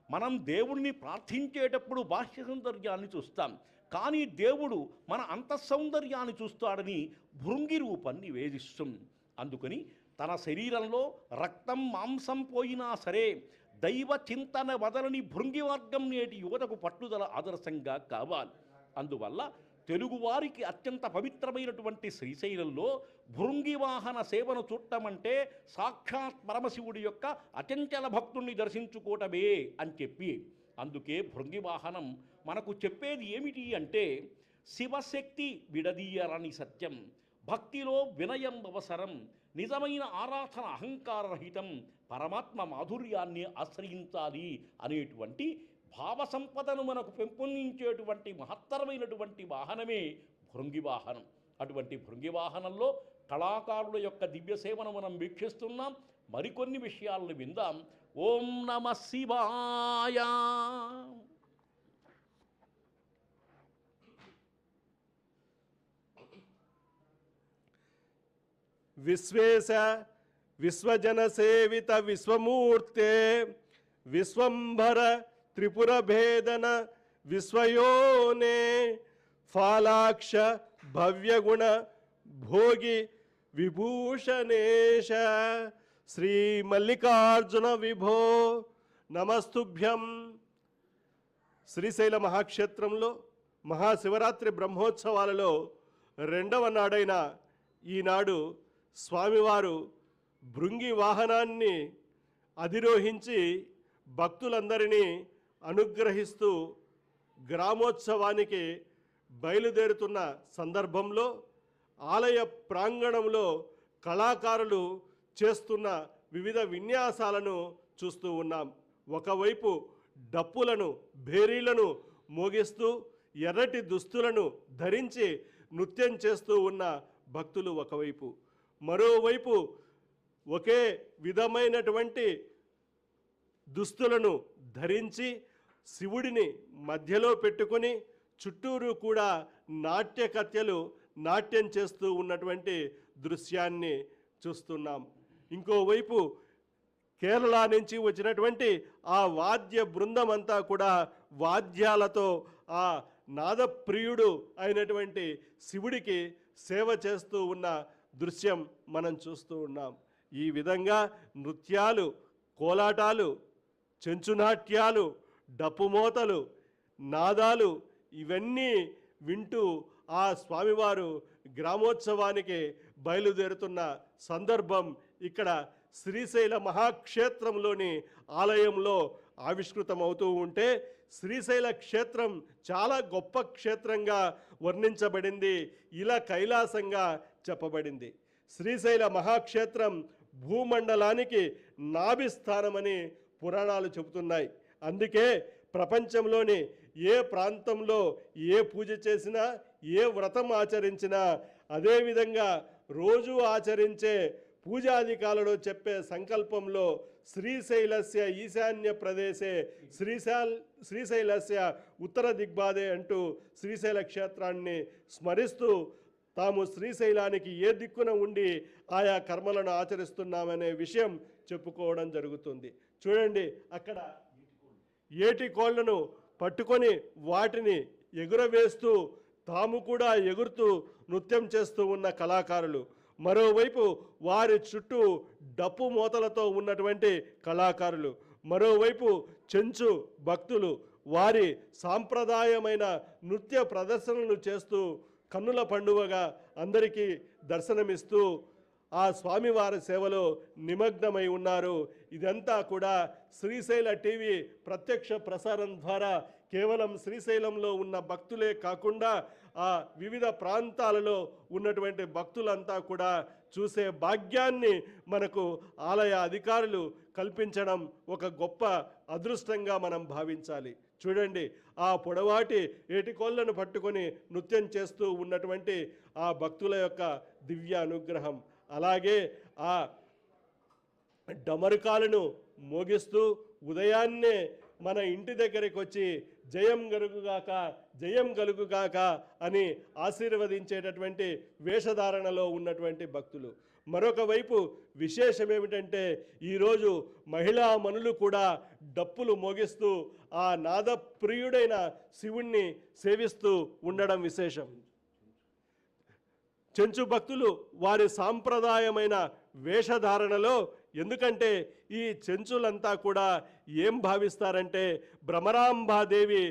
మనం దేవుణ్ణి ప్రార్థించేటప్పుడు బాహ్య సౌందర్యాన్ని చూస్తాం, కానీ దేవుడు మన అంతఃసౌందర్యాన్ని చూస్తాడని భృంగి రూపాన్ని వేధిస్తుంది. అందుకని తన శరీరంలో రక్తం మాంసం పోయినా సరే దైవ చింతన వదలని భృంగి వర్గం నేటి యువతకు పట్టుదల ఆదర్శంగా కావాలి. అందువల్ల తెలుగువారికి అత్యంత పవిత్రమైనటువంటి శ్రీశైలంలో భృంగి వాహన సేవను చూడటమంటే సాక్షాత్ పరమశివుడి యొక్క అచంచల భక్తుణ్ణి దర్శించుకోవటమే అని చెప్పి, అందుకే భృంగి వాహనం మనకు చెప్పేది ఏమిటి అంటే శివశక్తి విడదీయరని సత్యం, భక్తిలో వినయం అవసరం, నిజమైన ఆరాధన అహంకారరహితం, పరమాత్మ మాధుర్యాన్ని ఆశ్రయించాలి అనేటువంటి భావ సంపదను మనకు పెంపొందించేటువంటి మహత్తరమైనటువంటి వాహనమే భృంగి వాహనం. అటువంటి భృంగి వాహనంలో కళాకారుల యొక్క దివ్య సేవను మనం వీక్షిస్తున్నాం. మరికొన్ని విషయాలను విందాం. ఓం నమ శివాయ. విశ్వేశ విశ్వజన సేవిత విశ్వమూర్తే విశ్వంభర త్రిపుర భేదన విశ్వయోనే ఫాలాక్ష భవ్యగుణ భోగి విభూషణేశ శ్రీ మల్లికార్జున విభో నమస్తుభ్యం. శ్రీశైల మహాక్షేత్రంలో మహాశివరాత్రి బ్రహ్మోత్సవాలలో రెండవ నాడైన ఈనాడు స్వామివారు భృంగి వాహనాన్ని అధిరోహించి భక్తులందరినీ అనుగ్రహిస్తూ గ్రామోత్సవానికి బయలుదేరుతున్న సందర్భంలో ఆలయ ప్రాంగణంలో కళాకారులు చేస్తున్న వివిధ విన్యాసాలను చూస్తూ ఉన్నాం. ఒకవైపు డప్పులను భేరీలను మోగిస్తూ ఎర్రటి దుస్తులను ధరించి నృత్యం చేస్తూ ఉన్న భక్తులు ఒకవైపు, మరోవైపు ఒకే విధమైనటువంటి దుస్తులను ధరించి శివుడిని మధ్యలో పెట్టుకొని చుట్టూరు కూడా నాట్యకత్యలు నాట్యం చేస్తూ ఉన్నటువంటి దృశ్యాన్ని చూస్తున్నాం. ఇంకోవైపు కేరళ నుంచి వచ్చినటువంటి ఆ వాద్య బృందం అంతా కూడా వాద్యాలతో ఆ నాదప్రియుడు అయినటువంటి శివుడికి సేవ చేస్తూ ఉన్న దృశ్యం మనం చూస్తూ ఉన్నాం. ఈ విధంగా నృత్యాలు, కోలాటాలు, చెంచునాట్యాలు, డప్పుమోతలు, నాదాలు ఇవన్నీ వింటూ ఆ స్వామివారు గ్రామోత్సవానికి బయలుదేరుతున్న సందర్భం ఇక్కడ శ్రీశైల మహాక్షేత్రంలోని ఆలయంలో ఆవిష్కృతమవుతూ ఉంటే, శ్రీశైల క్షేత్రం చాలా గొప్ప క్షేత్రంగా వర్ణించబడింది, ఇలా కైలాసంగా చెప్పబడింది. శ్రీశైల మహాక్షేత్రం భూమండలానికి నాభిస్థానమని పురాణాలు చెబుతున్నాయి. అందుకే ప్రపంచంలోని ఏ ప్రాంతంలో ఏ పూజ చేసినా, ఏ వ్రతం ఆచరించినా, అదేవిధంగా రోజు ఆచరించే పూజాధికాలలో చెప్పే సంకల్పంలో శ్రీశైలస్య ఈశాన్య ప్రదేశే శ్రీశైలస్య ఉత్తర దిగ్బాదే అంటూ శ్రీశైల క్షేత్రాన్ని స్మరిస్తూ తాము శ్రీశైలానికి ఏ దిక్కున ఉండి ఆయా కర్మలను ఆచరిస్తున్నామనే విషయం చెప్పుకోవడం జరుగుతుంది. చూడండి, అక్కడ ఏటి కోళ్లను పట్టుకొని వాటిని ఎగురవేస్తూ తాము కూడా ఎగురుతూ నృత్యం చేస్తూ ఉన్న కళాకారులు, మరోవైపు వారి చుట్టూ డప్పు మోతలతో ఉన్నటువంటి కళాకారులు, మరోవైపు చెంచు భక్తులు వారి సాంప్రదాయమైన నృత్య ప్రదర్శనలు చేస్తూ కన్నుల పండువగా అందరికీ దర్శనమిస్తూ ఆ స్వామివారి సేవలో నిమగ్నమై ఉన్నారు. ఇదంతా కూడా శ్రీశైల టీవీ ప్రత్యక్ష ప్రసారం ద్వారా కేవలం శ్రీశైలంలో ఉన్న భక్తులే కాకుండా ఆ వివిధ ప్రాంతాలలో ఉన్నటువంటి భక్తులంతా కూడా చూసే భాగ్యాన్ని మనకు ఆలయ అధికారులు కల్పించడం ఒక గొప్ప అదృష్టంగా మనం భావించాలి. చూడండి, ఆ పొడవాటి ఏటికోళ్లను పట్టుకొని నృత్యం చేస్తూ ఉన్నటువంటి ఆ భక్తుల యొక్క దివ్య అనుగ్రహం, అలాగే ఆ డమరుకాలను మోగిస్తూ ఉదయాన్నే మన ఇంటి దగ్గరికి వచ్చి జయం గలుగుగాక జయం గలుగుగాక అని ఆశీర్వదించేటటువంటి వేషధారణలో ఉన్నటువంటి భక్తులు. మరొక వైపు విశేషం ఏమిటంటే ఈరోజు మహిళా మనులు కూడా డప్పులు మోగిస్తూ ఆ నాదప్రియుడైన శివుణ్ణి సేవిస్తూ ఉండడం విశేషం. చెంచు భక్తులు వారి సాంప్రదాయమైన వేషధారణలో, ఎందుకంటే ఈ చెంచులంతా కూడా ఏం భావిస్తారంటే భ్రమరాంబాదేవి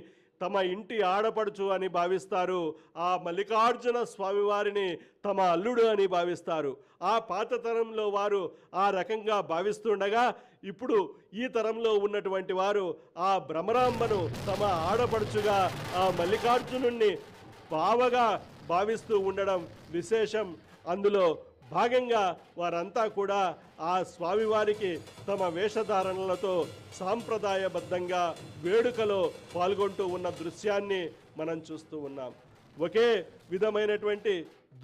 తమ ఇంటి ఆడపడుచు అని భావిస్తారు. ఆ మల్లికార్జున స్వామివారిని తమ అల్లుడు అని భావిస్తారు. ఆ పాత తరంలో వారు ఆ రకంగా భావిస్తుండగా ఇప్పుడు ఈ తరంలో ఉన్నటువంటి వారు ఆ భ్రమరాంబను తమ ఆడపడుచుగా ఆ మల్లికార్జునుణ్ణి బావగా భావిస్తూ ఉండడం విశేషం. అందులో భాగంగా వారంతా కూడా ఆ స్వామివారికి తమ వేషధారణలతో సాంప్రదాయబద్ధంగా వేడుకలో పాల్గొంటూ ఉన్న దృశ్యాన్ని మనం చూస్తూ ఉన్నాం. ఒకే విధమైనటువంటి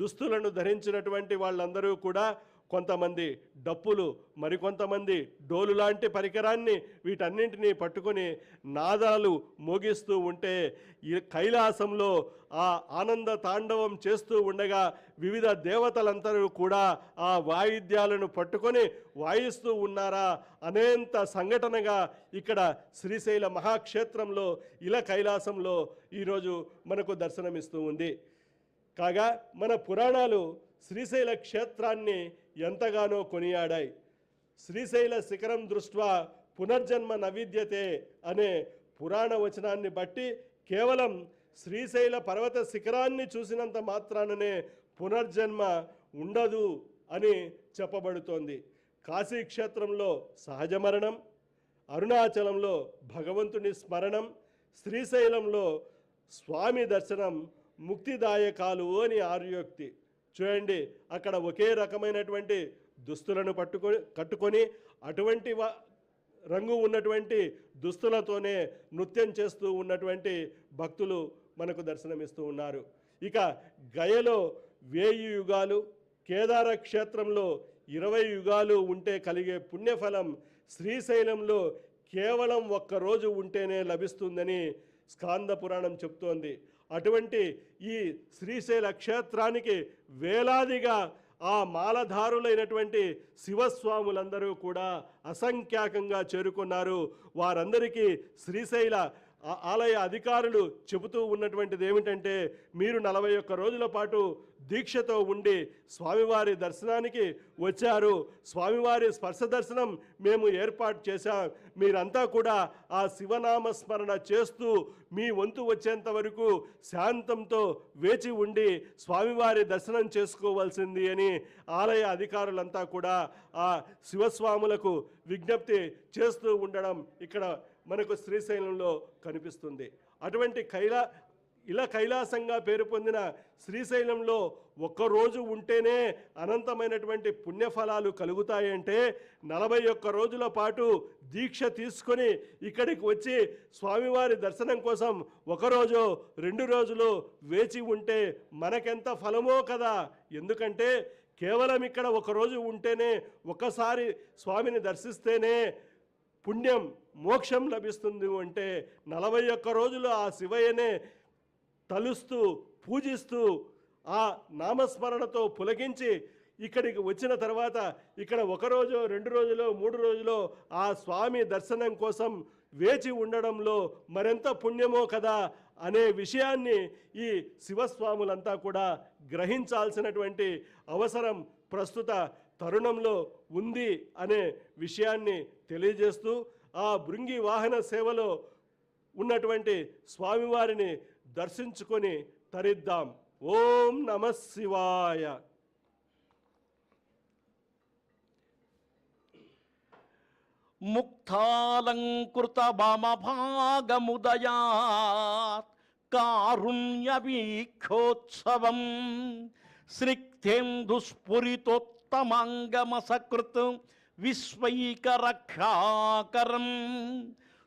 దుస్తులను ధరించినటువంటి వాళ్ళందరూ కూడా కొంతమంది డప్పులు, మరికొంతమంది డోలు లాంటి పరికరాన్ని వీటన్నింటినీ పట్టుకొని నాదాలు మోగిస్తూ ఉంటే ఈ కైలాసంలో ఆ ఆనంద తాండవం చేస్తూ ఉండగా వివిధ దేవతలందరూ కూడా ఆ వాయిద్యాలను పట్టుకొని వాయిస్తూ ఉన్నారా అనేంత సంఘటనగా ఇక్కడ శ్రీశైల మహాక్షేత్రంలో ఇలా కైలాసంలో ఈరోజు మనకు దర్శనమిస్తూ ఉంది. కాగా మన పురాణాలు శ్రీశైల క్షేత్రాన్ని ఎంతగానో కొనియాడాయి. శ్రీశైల శిఖరం దృష్ట్యా పునర్జన్మ నవిద్యతే అనే పురాణ వచనాన్ని బట్టి కేవలం శ్రీశైల పర్వత శిఖరాన్ని చూసినంత మాత్రాననే పునర్జన్మ ఉండదు అని చెప్పబడుతోంది. కాశీ క్షేత్రంలో సహజ మరణం, అరుణాచలంలో భగవంతుని స్మరణం, శ్రీశైలంలో స్వామి దర్శనం ముక్తిదాయకాలు అని ఆర్యోక్తి. చూడండి, అక్కడ ఒకే రకమైనటువంటి దుస్తులను కట్టుకొని అటువంటి రంగు ఉన్నటువంటి దుస్తులతోనే నృత్యం చేస్తూ ఉన్నటువంటి భక్తులు మనకు దర్శనమిస్తూ ఉన్నారు. ఇక గయలో 1000 యుగాలు, కేదార క్షేత్రంలో 20 యుగాలు ఉంటే కలిగే పుణ్యఫలం శ్రీశైలంలో కేవలం ఒక్కరోజు ఉంటేనే లభిస్తుందని స్కాంద పురాణం చెప్తోంది. అటువంటి ఈ శ్రీశైల క్షేత్రానికి వేలాదిగా ఆ మాలధారులైనటువంటి శివస్వాములందరూ కూడా అసంఖ్యాకంగా చేరుకున్నారు. వారందరికీ శ్రీశైల ఆలయ అధికారులు చెబుతూ ఉన్నటువంటిది ఏమిటంటే, మీరు 41 రోజుల పాటు దీక్షతో ఉండి స్వామివారి దర్శనానికి వచ్చారు. స్వామివారి స్పర్శ దర్శనం మేము ఏర్పాటు చేశాం. మీరంతా కూడా ఆ శివనామస్మరణ చేస్తూ మీ వంతు వచ్చేంత వరకు శాంతంతో వేచి ఉండి స్వామివారి దర్శనం చేసుకోవాల్సింది అని ఆలయ అధికారులంతా కూడా ఆ శివస్వాములకు విజ్ఞప్తి చేస్తూ ఉండడం ఇక్కడ మనకు శ్రీశైలంలో కనిపిస్తుంది. అటువంటి ఇలా కైలాసంగా పేరు పొందిన శ్రీశైలంలో ఒక్కరోజు ఉంటేనే అనంతమైనటువంటి పుణ్యఫలాలు కలుగుతాయంటే 41 రోజుల పాటు దీక్ష తీసుకొని ఇక్కడికి వచ్చి స్వామివారి దర్శనం కోసం 1 రోజు 2 రోజులు వేచి ఉంటే మనకెంత ఫలమో కదా. ఎందుకంటే కేవలం ఇక్కడ 1 రోజు ఉంటేనే, ఒకసారి స్వామిని దర్శిస్తేనే పుణ్యం మోక్షం లభిస్తుంది అంటే 41 రోజులు ఆ శివయ్యనే తలుస్తూ పూజిస్తూ ఆ నామస్మరణతో పులకించి ఇక్కడికి వచ్చిన తర్వాత ఇక్కడ 1 రోజు 2 రోజులో 3 రోజులో ఆ స్వామి దర్శనం కోసం వేచి ఉండడంలో మరెంత పుణ్యమో కదా అనే విషయాన్ని ఈ శివస్వాములంతా కూడా గ్రహించాల్సినటువంటి అవసరం ప్రస్తుత తరుణంలో ఉంది అనే విషయాన్ని తెలియజేస్తూ ఆ భృంగి వాహన సేవలో ఉన్నటువంటి స్వామివారిని దర్శించుకొని తరిద్దాం. ఓం నమః శివాయ. ముక్తాలంకృత వామభాగముదయాత్ కారుణ్య వీక్షోత్సవం స్నిగ్ధేందుస్ఫురితోత్తమాంగమసకృత్ విశ్వైకరక్షాకరం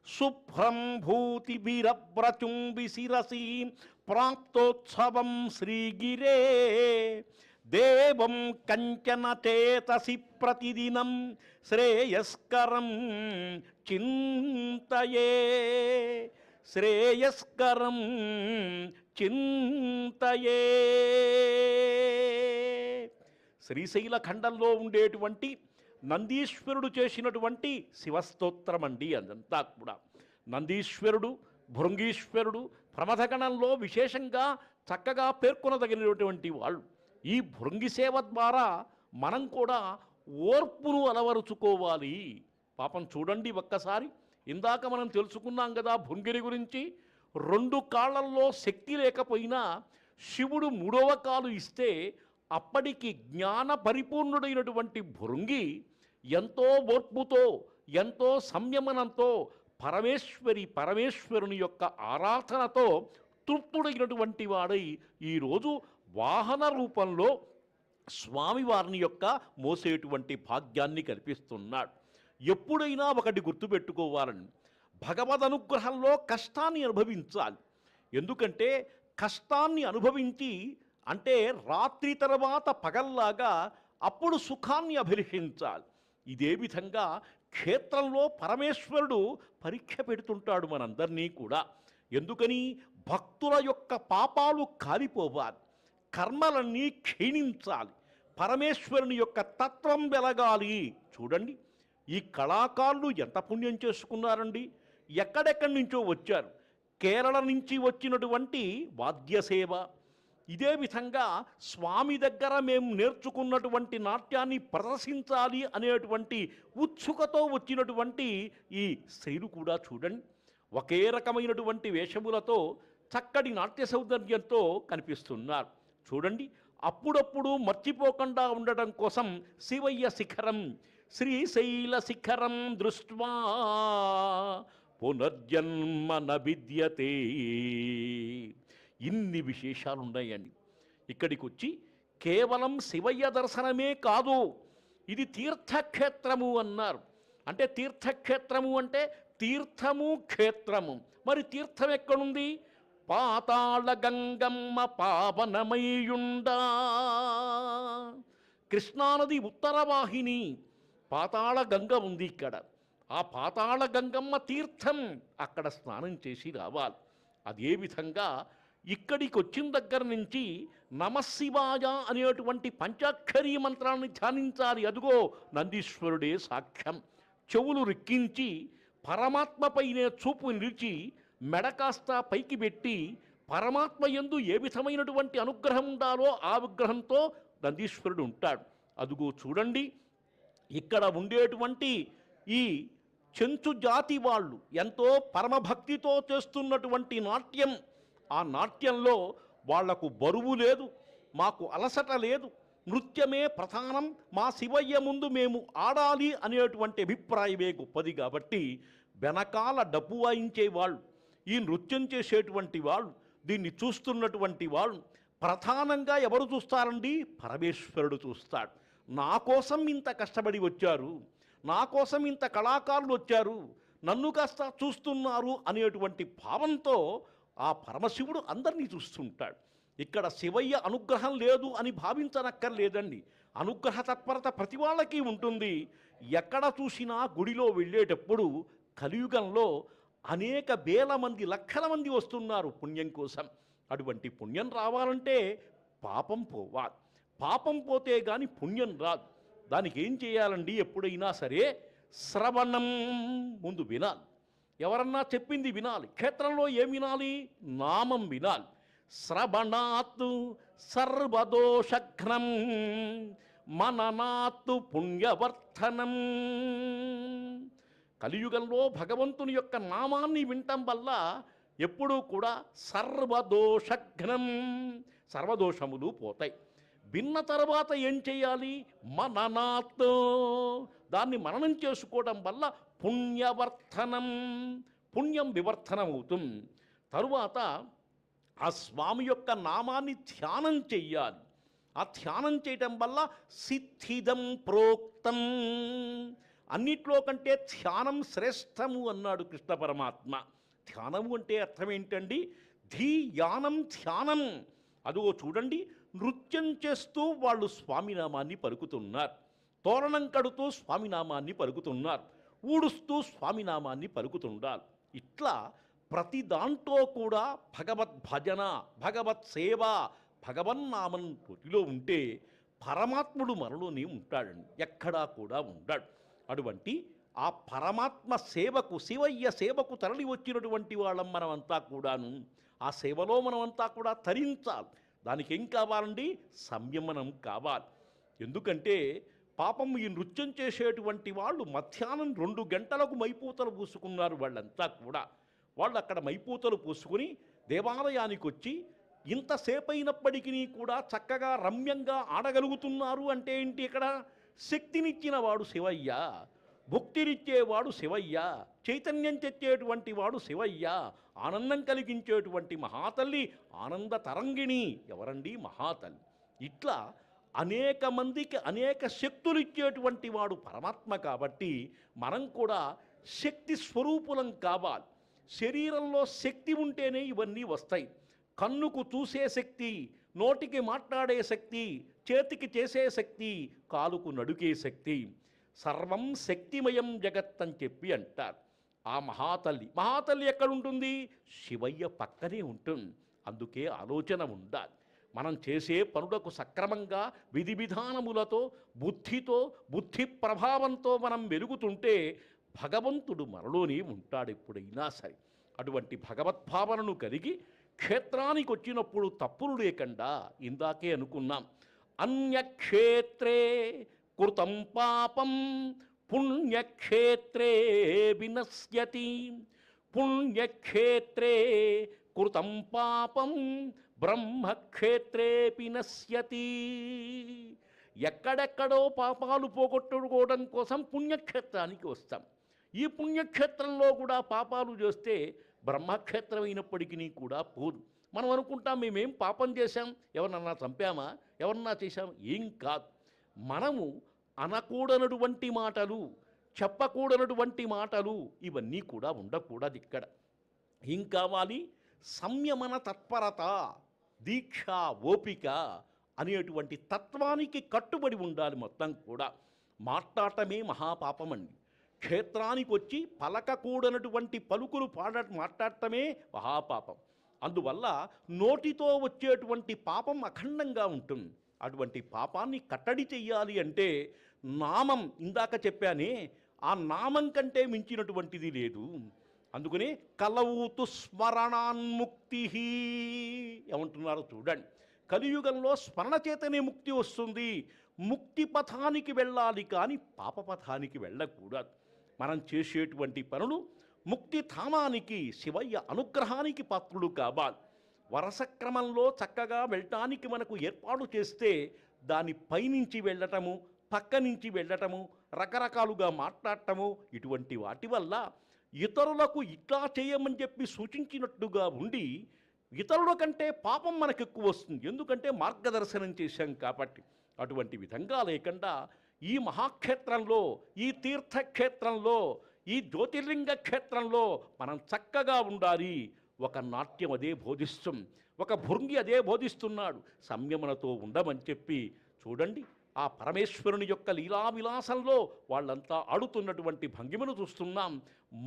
శుభ్రం భూతిభిరవ్రచుంబి శిరసి ప్రాప్తోత్సవం శ్రీగిరే దేవం కంచన చేతసి ప్రతిదినం శ్రేయస్కరం చింతయే శ్రేయస్కరం చింతయే. శ్రీశైల ఖండంలో ఉండేటువంటి నందీశ్వరుడు చేసినటువంటి శివస్తోత్రం అండి అదంతా కూడా. నందీశ్వరుడు, భృంగీశ్వరుడు ప్రమథగణంలో విశేషంగా చక్కగా పేర్కొనదగినటువంటి వాళ్ళు. ఈ భృంగి సేవ ద్వారా మనం కూడా ఓర్పును అలవరుచుకోవాలి. పాపం చూడండి ఒక్కసారి, ఇందాక మనం తెలుసుకున్నాం కదా భృంగిరి గురించి. 2 కాళ్ళల్లో శక్తి లేకపోయినా శివుడు 3వ కాలు ఇస్తే అప్పటికి జ్ఞాన పరిపూర్ణుడైనటువంటి భృంగి ఎంతో ఓర్పుతో ఎంతో సంయమనంతో పరమేశ్వరుని యొక్క ఆరాధనతో తృప్తుడైనటువంటి వాడై ఈరోజు వాహన రూపంలో స్వామివారిని యొక్క మోసేటువంటి భాగ్యాన్ని కల్పిస్తున్నాడు. ఎప్పుడైనా ఒకటి గుర్తుపెట్టుకోవాలని, భగవద్ అనుగ్రహంలో కష్టాన్ని అనుభవించాలి. ఎందుకంటే కష్టాన్ని అనుభవించి అంటే రాత్రి తర్వాత పగల్లాగా అప్పుడు సుఖాన్ని అభిలషించాలి. ఇదే విధంగా క్షేత్రంలో పరమేశ్వరుడు పరీక్ష పెడుతుంటాడు మనందరినీ కూడా. ఎందుకని? భక్తుల యొక్క పాపాలు కాలిపోవాలి, కర్మలన్నీ క్షీణించాలి, పరమేశ్వరుని యొక్క తత్వం వెలగాలి. చూడండి, ఈ కళాకారులు ఎంత పుణ్యం చేసుకున్నారండి. ఎక్కడెక్కడి నుంచో వచ్చారు. కేరళ నుంచి వచ్చినటువంటి వాద్యసేవ, ఇదే విధంగా స్వామి దగ్గర మేము నేర్చుకున్నటువంటి నాట్యాన్ని ప్రదర్శించాలి అనేటువంటి ఉత్సుకతో వచ్చినటువంటి ఈ స్త్రీలు కూడా చూడండి, ఒకే రకమైనటువంటి వేషములతో చక్కటి నాట్య సౌందర్యంతో కనిపిస్తున్నారు. చూడండి, అప్పుడప్పుడు మర్చిపోకుండా ఉండటం కోసం శివయ్య శిఖరం, శ్రీశైల శిఖరం దృష్ట్వా పునర్జన్మ న విద్యతే. ఇన్ని విశేషాలు ఉన్నాయండి. ఇక్కడికి వచ్చి కేవలం శివయ్య దర్శనమే కాదు, ఇది తీర్థక్షేత్రము అన్నారు. అంటే తీర్థక్షేత్రము అంటే తీర్థము క్షేత్రము. మరి తీర్థం ఎక్కడుంది? పాతాళ గంగమ్మ పావనమయ్యుండా. కృష్ణానది ఉత్తరవాహిని, పాతాళ గంగ ఉంది ఇక్కడ. ఆ పాతాళ గంగమ్మ తీర్థం, అక్కడ స్నానం చేసి రావాలి. అదేవిధంగా ఇక్కడికి వచ్చిన దగ్గర నుంచి నమశివాయ అనేటువంటి పంచాక్షరీ మంత్రాన్ని ధ్యానించాలి. అదుగో నందీశ్వరుడే సాక్ష్యం. చెవులు రిక్కించి పరమాత్మపైనే చూపు నిలిచి మెడ కాస్త పైకి పెట్టి పరమాత్మ యందు ఏ విధమైనటువంటి అనుగ్రహం ఉండాలో ఆ విగ్రహంతో నందీశ్వరుడు ఉంటాడు. అదుగో చూడండి, ఇక్కడ ఉండేటువంటి ఈ చెంచు జాతి వాళ్ళు ఎంతో పరమభక్తితో చేస్తున్నటువంటి నాట్యం. ఆ నాట్యంలో వాళ్లకు బరువు లేదు, మాకు అలసట లేదు, నృత్యమే ప్రధానం, మా శివయ్య ముందు మేము ఆడాలి అనేటువంటి అభిప్రాయమే గొప్పది. కాబట్టి వెనకాల డప్పు వాయించేవాళ్ళు, ఈ నృత్యం చేసేటువంటి వాళ్ళు, దీన్ని చూస్తున్నటువంటి వాళ్ళు ప్రధానంగా ఎవరు చూస్తారండి? పరమేశ్వరుడు చూస్తాడు. నా కోసం ఇంత కష్టపడి వచ్చారు, నా కోసం ఇంత కళాకారులు వచ్చారు, నన్ను కాస్త చూస్తున్నారు అనేటువంటి భావంతో ఆ పరమశివుడు అందరినీ చూస్తుంటాడు. ఇక్కడ శివయ్య అనుగ్రహం లేదు అని భావించనక్కర్లేదండి. అనుగ్రహ తత్పరత ప్రతి వాళ్ళకి ఉంటుంది. ఎక్కడ చూసినా గుడిలో వెళ్ళేటప్పుడు కలియుగంలో అనేక వేల మంది, లక్షల మంది వస్తున్నారు పుణ్యం కోసం. అటువంటి పుణ్యం రావాలంటే పాపం పోవాలి. పాపం పోతే కానీ పుణ్యం రాదు. దానికి ఏం చేయాలండి? ఎప్పుడైనా సరే శ్రవణం, ముందు వినాలి. ఎవరన్నా చెప్పింది వినాలి. క్షేత్రంలో ఏం వినాలి? నామం వినాలి. శ్రవణాత్తు సర్వదోషఘ్నం మననాత్తు పుణ్యవర్ధనం. కలియుగంలో భగవంతుని యొక్క నామాన్ని వినటం వల్ల ఎప్పుడూ కూడా సర్వదోషఘ్నం, సర్వదోషములు పోతాయి. విన్న తర్వాత ఏం చేయాలి? మననాత్, దాన్ని మననం చేసుకోవడం వల్ల పుణ్యవర్ధనం, పుణ్యం వివర్ధనం అవుతుంది. తరువాత ఆ స్వామి యొక్క నామాన్ని ధ్యానం చెయ్యాలి. ఆ ధ్యానం చేయటం వల్ల సిద్ధిదం ప్రోక్తం, అన్నిట్లో కంటే ధ్యానం శ్రేష్టము అన్నాడు కృష్ణ పరమాత్మ. ధ్యానము అంటే అర్థం ఏంటండి? ధీయానం ధ్యానం. అదిగో చూడండి, నృత్యం చేస్తూ వాళ్ళు స్వామినామాన్ని పలుకుతున్నారు, తోరణం కడుతూ స్వామినామాన్ని పలుకుతున్నారు, ఊడుస్తూ స్వామినామాన్ని పలుకుతున్నారు. ఇట్లా ప్రతి దాంట్లో కూడా భగవద్ భజన, భగవత్ సేవ, భగవన్నామం పొటిలో ఉంటే పరమాత్ముడు మనలోనే ఉంటాడండి, ఎక్కడా కూడా ఉంటాడు. అటువంటి ఆ పరమాత్మ సేవకు, శివయ్య సేవకు తరలి వచ్చినటువంటి వాళ్ళం మనమంతా కూడాను. ఆ సేవలో మనమంతా కూడా తరించాలి. దానికి ఏం కావాలండి? సంయమనం కావాలి. ఎందుకంటే పాపం ఈ నృత్యం చేసేటువంటి వాళ్ళు మధ్యాహ్నం 2 గంటలకు మైపూతలు పూసుకున్నారు వాళ్ళంతా కూడా. వాళ్ళు అక్కడ మైపూతలు పూసుకుని దేవాలయానికి వచ్చి ఇంతసేపు అయినప్పటికీ కూడా చక్కగా రమ్యంగా ఆడగలుగుతున్నారు అంటే ఏంటి? ఇక్కడ శక్తినిచ్చిన వాడు శివయ్య, భుక్తినిచ్చేవాడు శివయ్య, చైతన్యం తెచ్చేటువంటి వాడు శివయ్య, ఆనందం కలిగించేటువంటి మహాతల్లి ఆనంద తరంగిణి ఎవరండి? మహాతల్లి. ఇట్లా అనేక మందికి అనేక శక్తులు ఇచ్చేటువంటి వాడు పరమాత్మ. కాబట్టి మనం కూడా శక్తి స్వరూపులం కావాలి. శరీరంలో శక్తి ఉంటేనే ఇవన్నీ వస్తాయి. కన్నుకు చూసే శక్తి, నోటికి మాట్లాడే శక్తి, చేతికి చేసే శక్తి, కాలుకు నడుకే శక్తి, సర్వం శక్తిమయం జగత్ అని చెప్పి అంటారు. ఆ మహాతల్లి ఎక్కడుంటుంది? శివయ్య పక్కనే ఉంటుంది. అందుకే ఆలోచన ఉండాలి. మనం చేసే పనులకు సక్రమంగా విధి విధానములతో, బుద్ధితో, బుద్ధి ప్రభావంతో మనం వెలుగుతుంటే భగవంతుడు మనలోనే ఉంటాడు ఎప్పుడైనా సరే. అటువంటి భగవద్భావనను కలిగి క్షేత్రానికి వచ్చినప్పుడు తప్పులు లేకుండా, ఇందాకే అనుకున్నాం, అన్యక్షేత్రే కృతం పాపం పుణ్యక్షేత్రే వినశ్యతి, పుణ్యక్షేత్రే కృతం పాపం బ్రహ్మక్షేత్రే వినశ్యతి. ఎక్కడెక్కడో పాపాలు పోగొట్టుకోవడం కోసం పుణ్యక్షేత్రానికి వస్తాం. ఈ పుణ్యక్షేత్రంలో కూడా పాపాలు చేస్తే బ్రహ్మక్షేత్రం అయినప్పటికీ కూడా పోదు. మనం అనుకుంటాం మేమేం పాపం చేశాం, ఎవరన్నా చంపామా, ఎవరన్నా చేశాం? ఏం కాదు. మనము అనకూడనటువంటి మాటలు, చెప్పకూడనటువంటి మాటలు ఇవన్నీ కూడా ఉండకూడదు. ఇక్కడ ఏం కావాలి? సంయమన తత్పరత, దీక్ష, ఓపిక అనేటువంటి తత్వానికి కట్టుబడి ఉండాలి మొత్తం కూడా. మాట్లాడటమే మహాపాపం అండి. క్షేత్రానికి వచ్చి పలకకూడనటువంటి పలుకులు మాట్లాడటమే మహాపాపం. అందువల్ల నోటితో వచ్చేటువంటి పాపం అఖండంగా ఉంటుంది. అటువంటి పాపాన్ని కట్టడి చెయ్యాలి అంటే నామం, ఇందాక చెప్పానే, ఆ నామం కంటే మించినటువంటిది లేదు. అందుకనే కలవుతు స్మరణాన్ముక్తి ఏమంటున్నారో చూడండి. కలియుగంలో స్మరణ చేతనే ముక్తి వస్తుంది. ముక్తి పథానికి వెళ్ళాలి కానీ పాపపథానికి వెళ్ళకూడదు. మనం చేసేటువంటి పనులు ముక్తి ధామానికి, శివయ్య అనుగ్రహానికి పాత్రుడు కావాలి. వరసక్రమంలో చక్కగా వెళ్ళటానికి మనకు ఏర్పాటు చేస్తే దాని పైనుంచి వెళ్ళటము, పక్క నుంచి వెళ్ళటము, రకరకాలుగా మాట్లాడటము, ఇటువంటి వాటి వల్ల ఇతరులకు ఇట్లా చేయమని చెప్పి సూచించినట్టుగా ఉండి ఇతరుల కంటే పాపం మనకు ఎక్కువ వస్తుంది. ఎందుకంటే మార్గదర్శనం చేశాం కాబట్టి. అటువంటి విధంగా లేకుండా ఈ మహాక్షేత్రంలో, ఈ తీర్థక్షేత్రంలో, ఈ జ్యోతిర్లింగ క్షేత్రంలో మనం చక్కగా ఉండాలి. ఒక నాట్యం అదే బోధిస్తుంది, ఒక భృంగి అదే బోధిస్తున్నాడు. సంయమనతో ఉండమని చెప్పి చూడండి. ఆ పరమేశ్వరుని యొక్క లీలా విలాసంలో వాళ్ళంతా ఆడుతున్నటువంటి భంగిమను చూస్తున్నాం.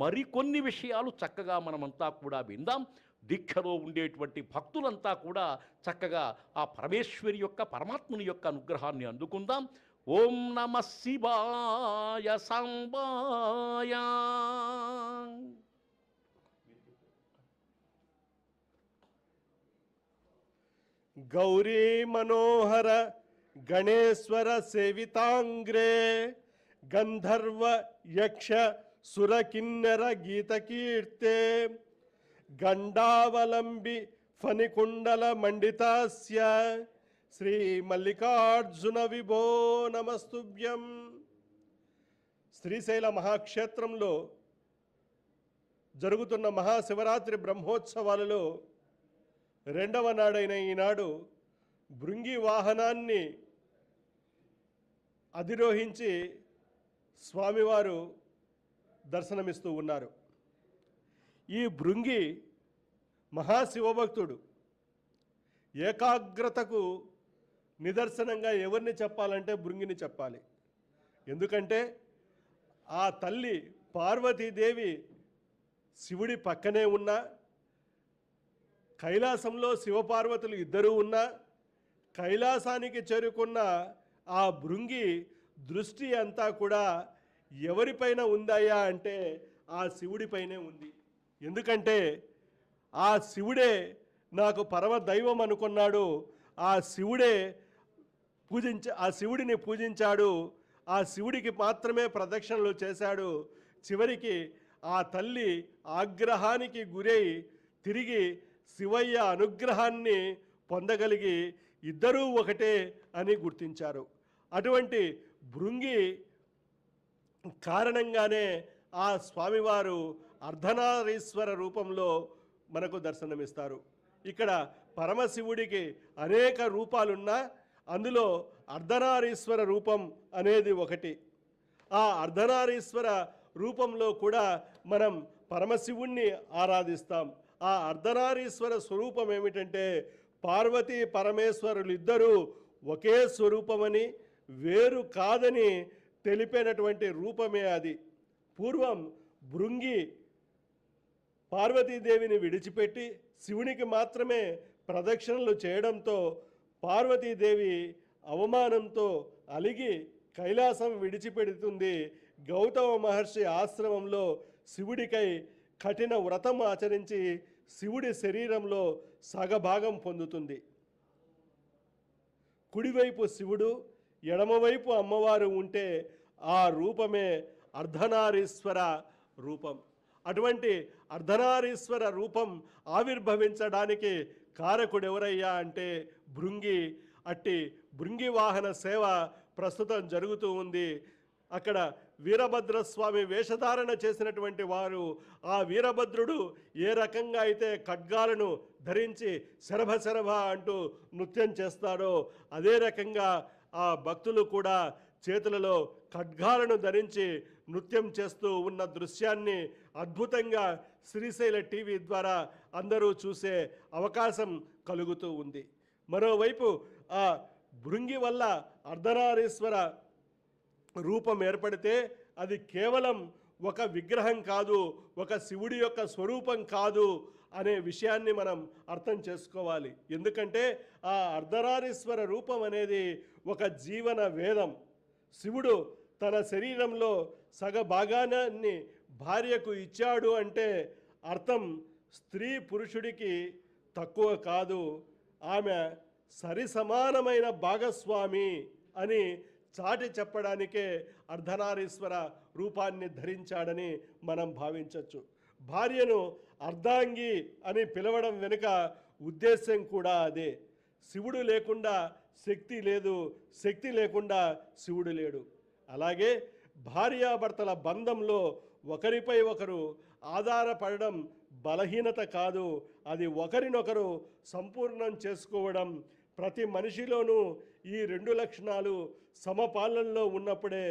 మరికొన్ని విషయాలు చక్కగా మనమంతా కూడా విందాం. దీక్షలో ఉండేటువంటి భక్తులంతా కూడా చక్కగా ఆ పరమేశ్వరి యొక్క, పరమాత్ముని యొక్క అనుగ్రహాన్ని అందుకుందాం. ఓం నమః శివాయ సాంబాయ. గౌరీ మనోహర గణేశ్వర సేవితాంగ్రే గంధర్వ యక్ష సురకిన్నర గీతకీర్తే గండావలంబి ఫణికుండల మండితాస్య శ్రీ మల్లికార్జున విభో నమస్తుభ్యం. శ్రీశైల మహాక్షేత్రంలో జరుగుతున్న మహాశివరాత్రి బ్రహ్మోత్సవాలలో రెండవ నాడైన ఈనాడు భృంగి వాహనాన్ని అధిరోహించి స్వామివారు దర్శనమిస్తూ ఉన్నారు. ఈ భృంగి మహాశివభక్తుడు. ఏకాగ్రతకు నిదర్శనంగా ఎవరిని చెప్పాలంటే భృంగిని చెప్పాలి. ఎందుకంటే ఆ తల్లి పార్వతీదేవి శివుడి పక్కనే ఉన్న, కైలాసంలో శివపార్వతులు ఇద్దరూ ఉన్నా, కైలాసానికి చేరుకున్న ఆ భృంగి దృష్టి అంతా కూడా ఎవరిపైన ఉందాయా అంటే ఆ శివుడిపైనే ఉంది. ఎందుకంటే ఆ శివుడే నాకు పరమ దైవం అనుకున్నాడు. ఆ శివుడిని పూజించాడు. ఆ శివుడికి మాత్రమే ప్రదక్షిణలు చేశాడు. చివరికి ఆ తల్లి ఆగ్రహానికి గురై తిరిగి శివయ్య అనుగ్రహాన్ని పొందగలిగి ఇద్దరూ ఒకటే అని గుర్తించారు. అటువంటి భృంగి కారణంగానే ఆ స్వామివారు అర్ధనారీశ్వర రూపంలో మనకు దర్శనమిస్తారు. ఇక్కడ పరమశివుడికి అనేక రూపాలున్నా అందులో అర్ధనారీశ్వర రూపం అనేది ఒకటి. ఆ అర్ధనారీశ్వర రూపంలో కూడా మనం పరమశివుణ్ణి ఆరాధిస్తాం. ఆ అర్ధనారీశ్వర స్వరూపం ఏమిటంటే పార్వతీ పరమేశ్వరులు ఇద్దరూ ఒకే స్వరూపమని, వేరు కాదని తెలిపినటువంటి రూపమే అది. పూర్వం భృంగి పార్వతీదేవిని విడిచిపెట్టి శివునికి మాత్రమే ప్రదక్షిణలు చేయడంతో పార్వతీదేవి అవమానంతో అలిగి కైలాసం విడిచిపెడుతుంది. గౌతమ మహర్షి ఆశ్రమంలో శివుడికై కఠిన వ్రతం ఆచరించి శివుడి శరీరంలో సగభాగం పొందుతుంది. కుడివైపు శివుడు, ఎడమవైపు అమ్మవారు ఉంటే ఆ రూపమే అర్ధనారీశ్వర రూపం. అటువంటి అర్ధనారీశ్వర రూపం ఆవిర్భవించడానికి కారకుడెవరయ్యా అంటే భృంగి. అట్టి భృంగి వాహన సేవ ప్రస్తుతం జరుగుతూ ఉంది. అక్కడ వీరభద్రస్వామి వేషధారణ చేసినటువంటి వారు, ఆ వీరభద్రుడు ఏ రకంగా అయితే ఖడ్గాలను ధరించి శరభ శరభ అంటూ నృత్యం చేస్తాడో అదే రకంగా ఆ భక్తులు కూడా చేతులలో ఖడ్గాలను ధరించి నృత్యం చేస్తూ ఉన్న దృశ్యాన్ని అద్భుతంగా శ్రీశైల టీవీ ద్వారా అందరూ చూసే అవకాశం కలుగుతూ ఉంది. మరోవైపు ఆ భృంగి వల్ల అర్ధనారీశ్వర రూపం ఏర్పడితే అది కేవలం ఒక విగ్రహం కాదు, ఒక శివుడి యొక్క స్వరూపం కాదు అనే విషయాన్ని మనం అర్థం చేసుకోవాలి. ఎందుకంటే ఆ అర్ధనారీశ్వర రూపం అనేది ఒక జీవన వేదం. శివుడు తన శరీరంలో సగభాగాన్ని భార్యకు ఇచ్చాడు అంటే అర్థం స్త్రీ పురుషుడికి తక్కువ కాదు, ఆమె సరి సమానమైన భాగస్వామి అని చాటి చెప్పడానికే అర్ధనారీశ్వర రూపాన్ని ధరించాడని మనం భావించవచ్చు. భార్యను అర్ధాంగి అని పిలవడం వెనుక ఉద్దేశం కూడా అదే. శివుడు లేకుండా శక్తి లేదు, శక్తి లేకుండా శివుడు లేడు. అలాగే భార్యాభర్తల బంధంలో ఒకరిపై ఒకరు ఆధారపడడం బలహీనత కాదు, అది ఒకరినొకరు సంపూర్ణం చేసుకోవడం. ప్రతి మనిషిలోనూ ఈ రెండు లక్షణాలు సమపాలనలో ఉన్నప్పుడే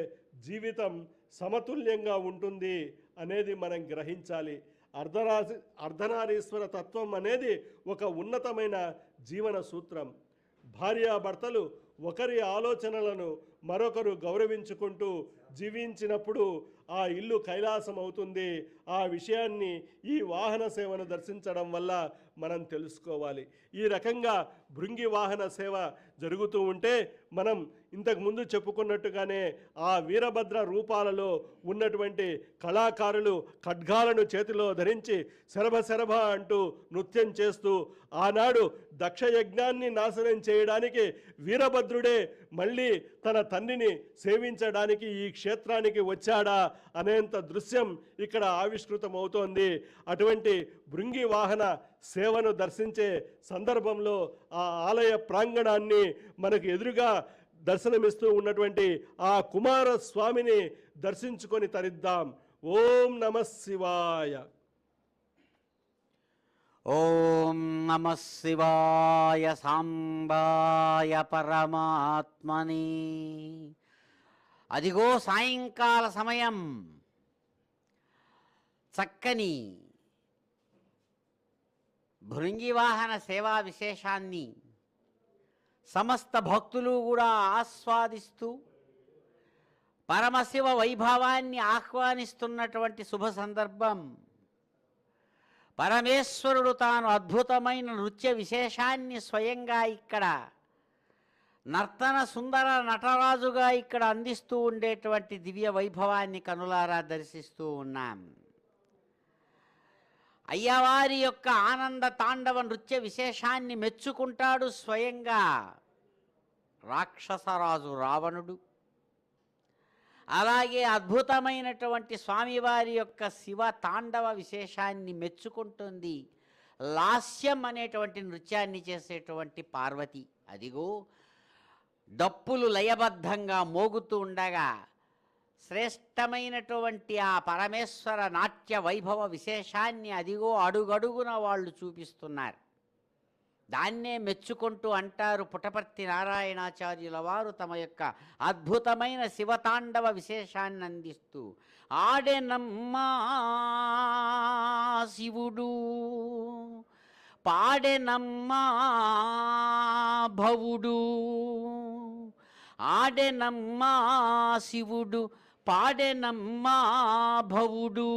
జీవితం సమతుల్యంగా ఉంటుంది అనేది మనం గ్రహించాలి. అర్ధనారీశ్వర తత్వం అనేది ఒక ఉన్నతమైన జీవన సూత్రం. భార్యాభర్తలు ఒకరి ఆలోచనలను మరొకరు గౌరవించుకుంటూ జీవించినప్పుడు ఆ ఇల్లు కైలాసం అవుతుంది. ఆ విషయాన్ని ఈ వాహన సేవను దర్శించడం వల్ల మనం తెలుసుకోవాలి. ఈ రకంగా భృంగి వాహన సేవ జరుగుతూ ఉంటే మనం ఇంతకుముందు చెప్పుకున్నట్టుగానే ఆ వీరభద్ర రూపాలలో ఉన్నటువంటి కళాకారులు ఖడ్గాలను చేతిలో ధరించి శరభ శరభ అంటూ నృత్యం చేస్తూ ఆనాడు దక్షయజ్ఞాన్ని నాశనం చేయడానికి వీరభద్రుడే మళ్ళీ తన తండ్రిని సేవించడానికి ఈ క్షేత్రానికి వచ్చాడా అనేంత దృశ్యం ఇక్కడ ఆవిష్కృతమవుతోంది. అటువంటి భృంగి వాహన సేవను దర్శించే సందర్భంలో ఆ ఆలయ ప్రాంగణాన్ని మనకు ఎదురుగా దర్శనమిస్తూ ఉన్నటువంటి ఆ కుమారస్వామిని దర్శించుకొని తరిద్దాం. ఓం నమః శివాయ. ఓం నమః శివాయ సాంబాయ పరమాత్మని. అదిగో సాయంకాల సమయం, చక్కని భృంగివాహన సేవా విశేషాన్ని సమస్త భక్తులు కూడా ఆస్వాదిస్తూ పరమశివ వైభవాన్ని ఆహ్వానిస్తున్నటువంటి శుభ సందర్భం. పరమేశ్వరుడు తాను అద్భుతమైన నృత్య విశేషాన్ని స్వయంగా ఇక్కడ నర్తన సుందర నటరాజుగా ఇక్కడ అందిస్తూ ఉండేటువంటి దివ్య వైభవాన్ని కనులారా దర్శిస్తూ ఉన్నాం. అయ్యవారి యొక్క ఆనంద తాండవ నృత్య విశేషాన్ని మెచ్చుకుంటాడు స్వయంగా రాక్షసరాజు రావణుడు. అలాగే అద్భుతమైనటువంటి స్వామివారి యొక్క శివ తాండవ విశేషాన్ని మెచ్చుకుంటుంది లాస్యం అనేటువంటి నృత్యాన్ని చేసేటువంటి పార్వతి. అదిగో డప్పులు లయబద్ధంగా మోగుతూ ఉండగా శ్రేష్టమైనటువంటి ఆ పరమేశ్వర నాట్య వైభవ విశేషాన్ని అదిగో అడుగడుగున వాళ్ళు చూపిస్తున్నారు. దాన్నే మెచ్చుకుంటూ అంటారు పుట్టపర్తి నారాయణాచార్యుల వారు తమ యొక్క అద్భుతమైన శివతాండవ విశేషాన్ని అందిస్తూ, ఆడెనమ్మా శివుడు, పాడెనమ్మా భవుడు, ఆడెనమ్మా శివుడు, పాడెనమ్మా భవుడు,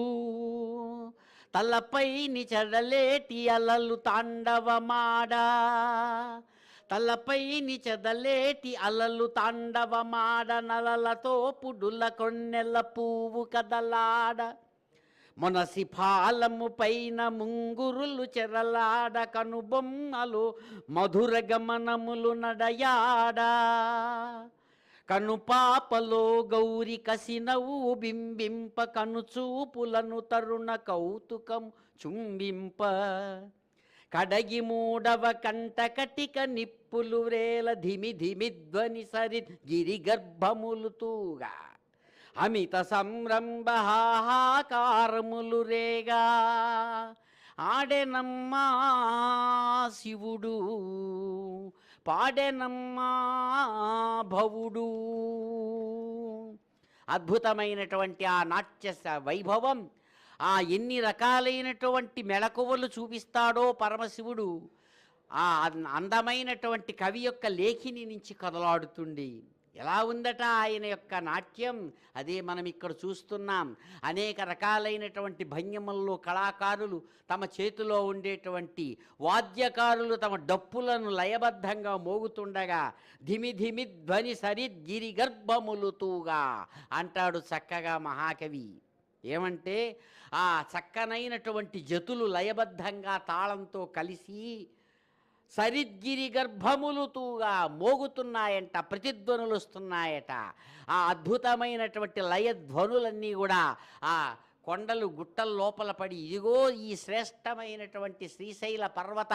తలపై నిచదలేటి అలలు తాండవమాడా, తలపై నిచదలేటి అలలు తాండవమాడ, నలలతో పుడుల కొన్నెల పువ్వు కదలాడ, మొనసి పాలము పైన ముంగురులు చెరలాడ, కనుబొమ్మలు మధుర గమనములు నడయాడా, కనుపాపలో గౌరి కసినవు బింబింప, కనుచూపులను తరుణ కౌతుకం చుంబింప, కడగి మూడవ కంట కటిక నిప్పులు వ్రేల, ధిమి ధిమి ధ్వని సరి గిరి గర్భములు తూగా, అమిత సంరంభ హాహాకారములు రేగా, ఆడెనమ్మా శివుడు, పాడెనమ్మా భవుడు. అద్భుతమైనటువంటి ఆ నాట్య వైభవం, ఆ ఎన్ని రకాలైనటువంటి మెళకువలు చూపిస్తాడో పరమశివుడు ఆ అందమైనటువంటి కవి యొక్క లేఖిని నుంచి కదలాడుతుంది. ఎలా ఉందట ఆయన యొక్క నాట్యం, అదే మనం ఇక్కడ చూస్తున్నాం. అనేక రకాలైనటువంటి భంగిమల్లో కళాకారులు తమ చేతిలో ఉండేటువంటి వాద్యకారులు తమ డప్పులను లయబద్ధంగా మోగుతుండగా, ధిమి ధిమి ధ్వని సరిద్గిరి గర్భములు తూగా అంటాడు చక్కగా మహాకవి. ఏమంటే ఆ చక్కనైనటువంటి జతులు లయబద్ధంగా తాళంతో కలిసి సరిద్గిరి గర్భములు తూగా మోగుతున్నాయంట, ప్రతిధ్వనులు వస్తున్నాయట. ఆ అద్భుతమైనటువంటి లయధ్వనులన్నీ కూడా ఆ కొండలు గుట్టల లోపల పడి ఇదిగో ఈ శ్రేష్టమైనటువంటి శ్రీశైల పర్వత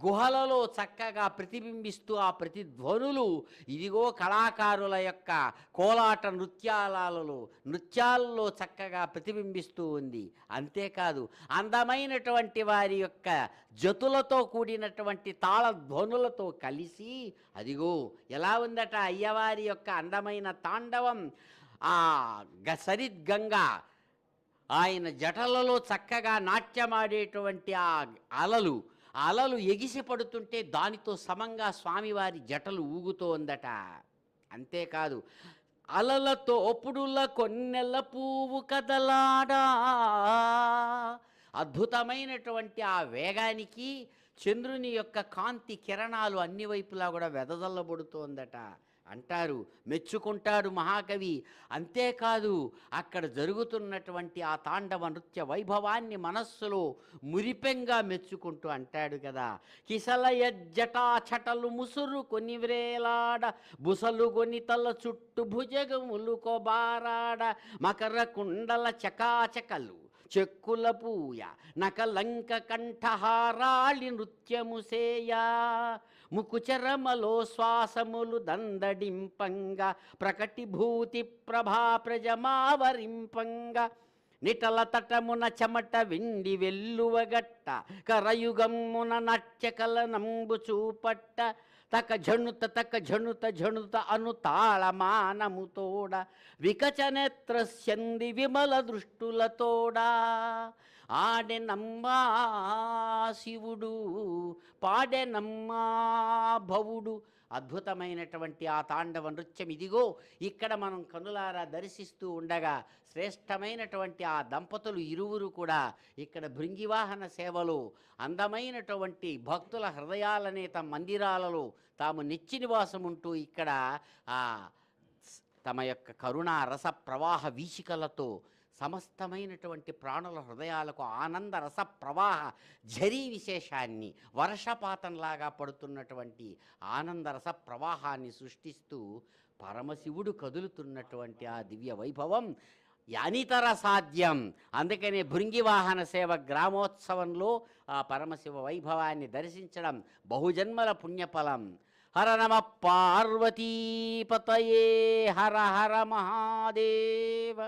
గుహలలో చక్కగా ప్రతిబింబిస్తూ ఆ ప్రతిధ్వనులు ఇదిగో కళాకారుల యొక్క కోలాట నృత్యాలలో చక్కగా ప్రతిబింబిస్తూ ఉంది. అంతేకాదు అందమైనటువంటి వారి యొక్క జతులతో కూడినటువంటి తాళధ్వనులతో కలిసి అదిగో ఎలా ఉందట అయ్యవారి యొక్క అందమైన తాండవం. ఆ సరిద్గంగా ఆయన జటలలో చక్కగా నాట్యమాడేటువంటి ఆ అలలు ఎగిసి పడుతుంటే దానితో సమంగా స్వామివారి జటలు ఊగుతోందట. అంతేకాదు అలలతో పుడుల కొన్నెల పువ్వు కదలాడా, అద్భుతమైనటువంటి ఆ వేగానికి చంద్రుని యొక్క కాంతి కిరణాలు అన్ని వైపులా కూడా వెదజల్లబడుతోందట. అంటారు, మెచ్చుకుంటాడు మహాకవి. అంతేకాదు అక్కడ జరుగుతున్నటువంటి ఆ తాండవ నృత్య వైభవాన్ని మనస్సులో మురిపెంగా మెచ్చుకుంటూ అంటాడు కదా, కిసలయ జటాచటలు ముసురు కొని వ్రేలాడ బుసలు గొని తల చుట్టు భుజగములు కొబారాడ మకర కుండల చకాచకలు చెక్కుల పూయ నకలంక కంఠహారాళి నృత్యము సేయా ముకుచరమలో శ్వాసములు దందడింపంగా ప్రకటిభూతి ప్రభా ప్రజమావరింపంగా నిటల తటమున చెమట వెండి వెల్లువగట్ట కరయుగమ్మున నాట్యకలనంబు చూపట్ట తక ఝణుత అను తాళమానముతోడ వికచనేత్రస్యంది విమల దృష్టులతోడా ఆడెనమ్మా శివుడు పాడెనమ్మా భవుడు. అద్భుతమైనటువంటి ఆ తాండవ నృత్యం ఇదిగో ఇక్కడ మనం కనులారా దర్శిస్తూ ఉండగా శ్రేష్టమైనటువంటి ఆ దంపతులు ఇరువురు కూడా ఇక్కడ భృంగివాహన సేవలో అందమైనటువంటి భక్తుల హృదయాలనే తమ మందిరాలలో తాము నిత్య నివాసముంటూ ఇక్కడ తమ యొక్క కరుణా రస ప్రవాహ వీచికలతో సమస్తమైనటువంటి ప్రాణుల హృదయాలకు ఆనంద రస ప్రవాహ ఝరీ విశేషాన్ని వర్షపాతంలాగా పడుతున్నటువంటి ఆనందరస ప్రవాహాన్ని సృష్టిస్తూ పరమశివుడు కదులుతున్నటువంటి ఆ దివ్య వైభవం అనితర సాధ్యం. అందుకనే భృంగివాహన సేవ గ్రామోత్సవంలో ఆ పరమశివ వైభవాన్ని దర్శించడం బహుజన్మల పుణ్యఫలం. హర నమ పార్వతీపతయే హర హర మహాదేవ.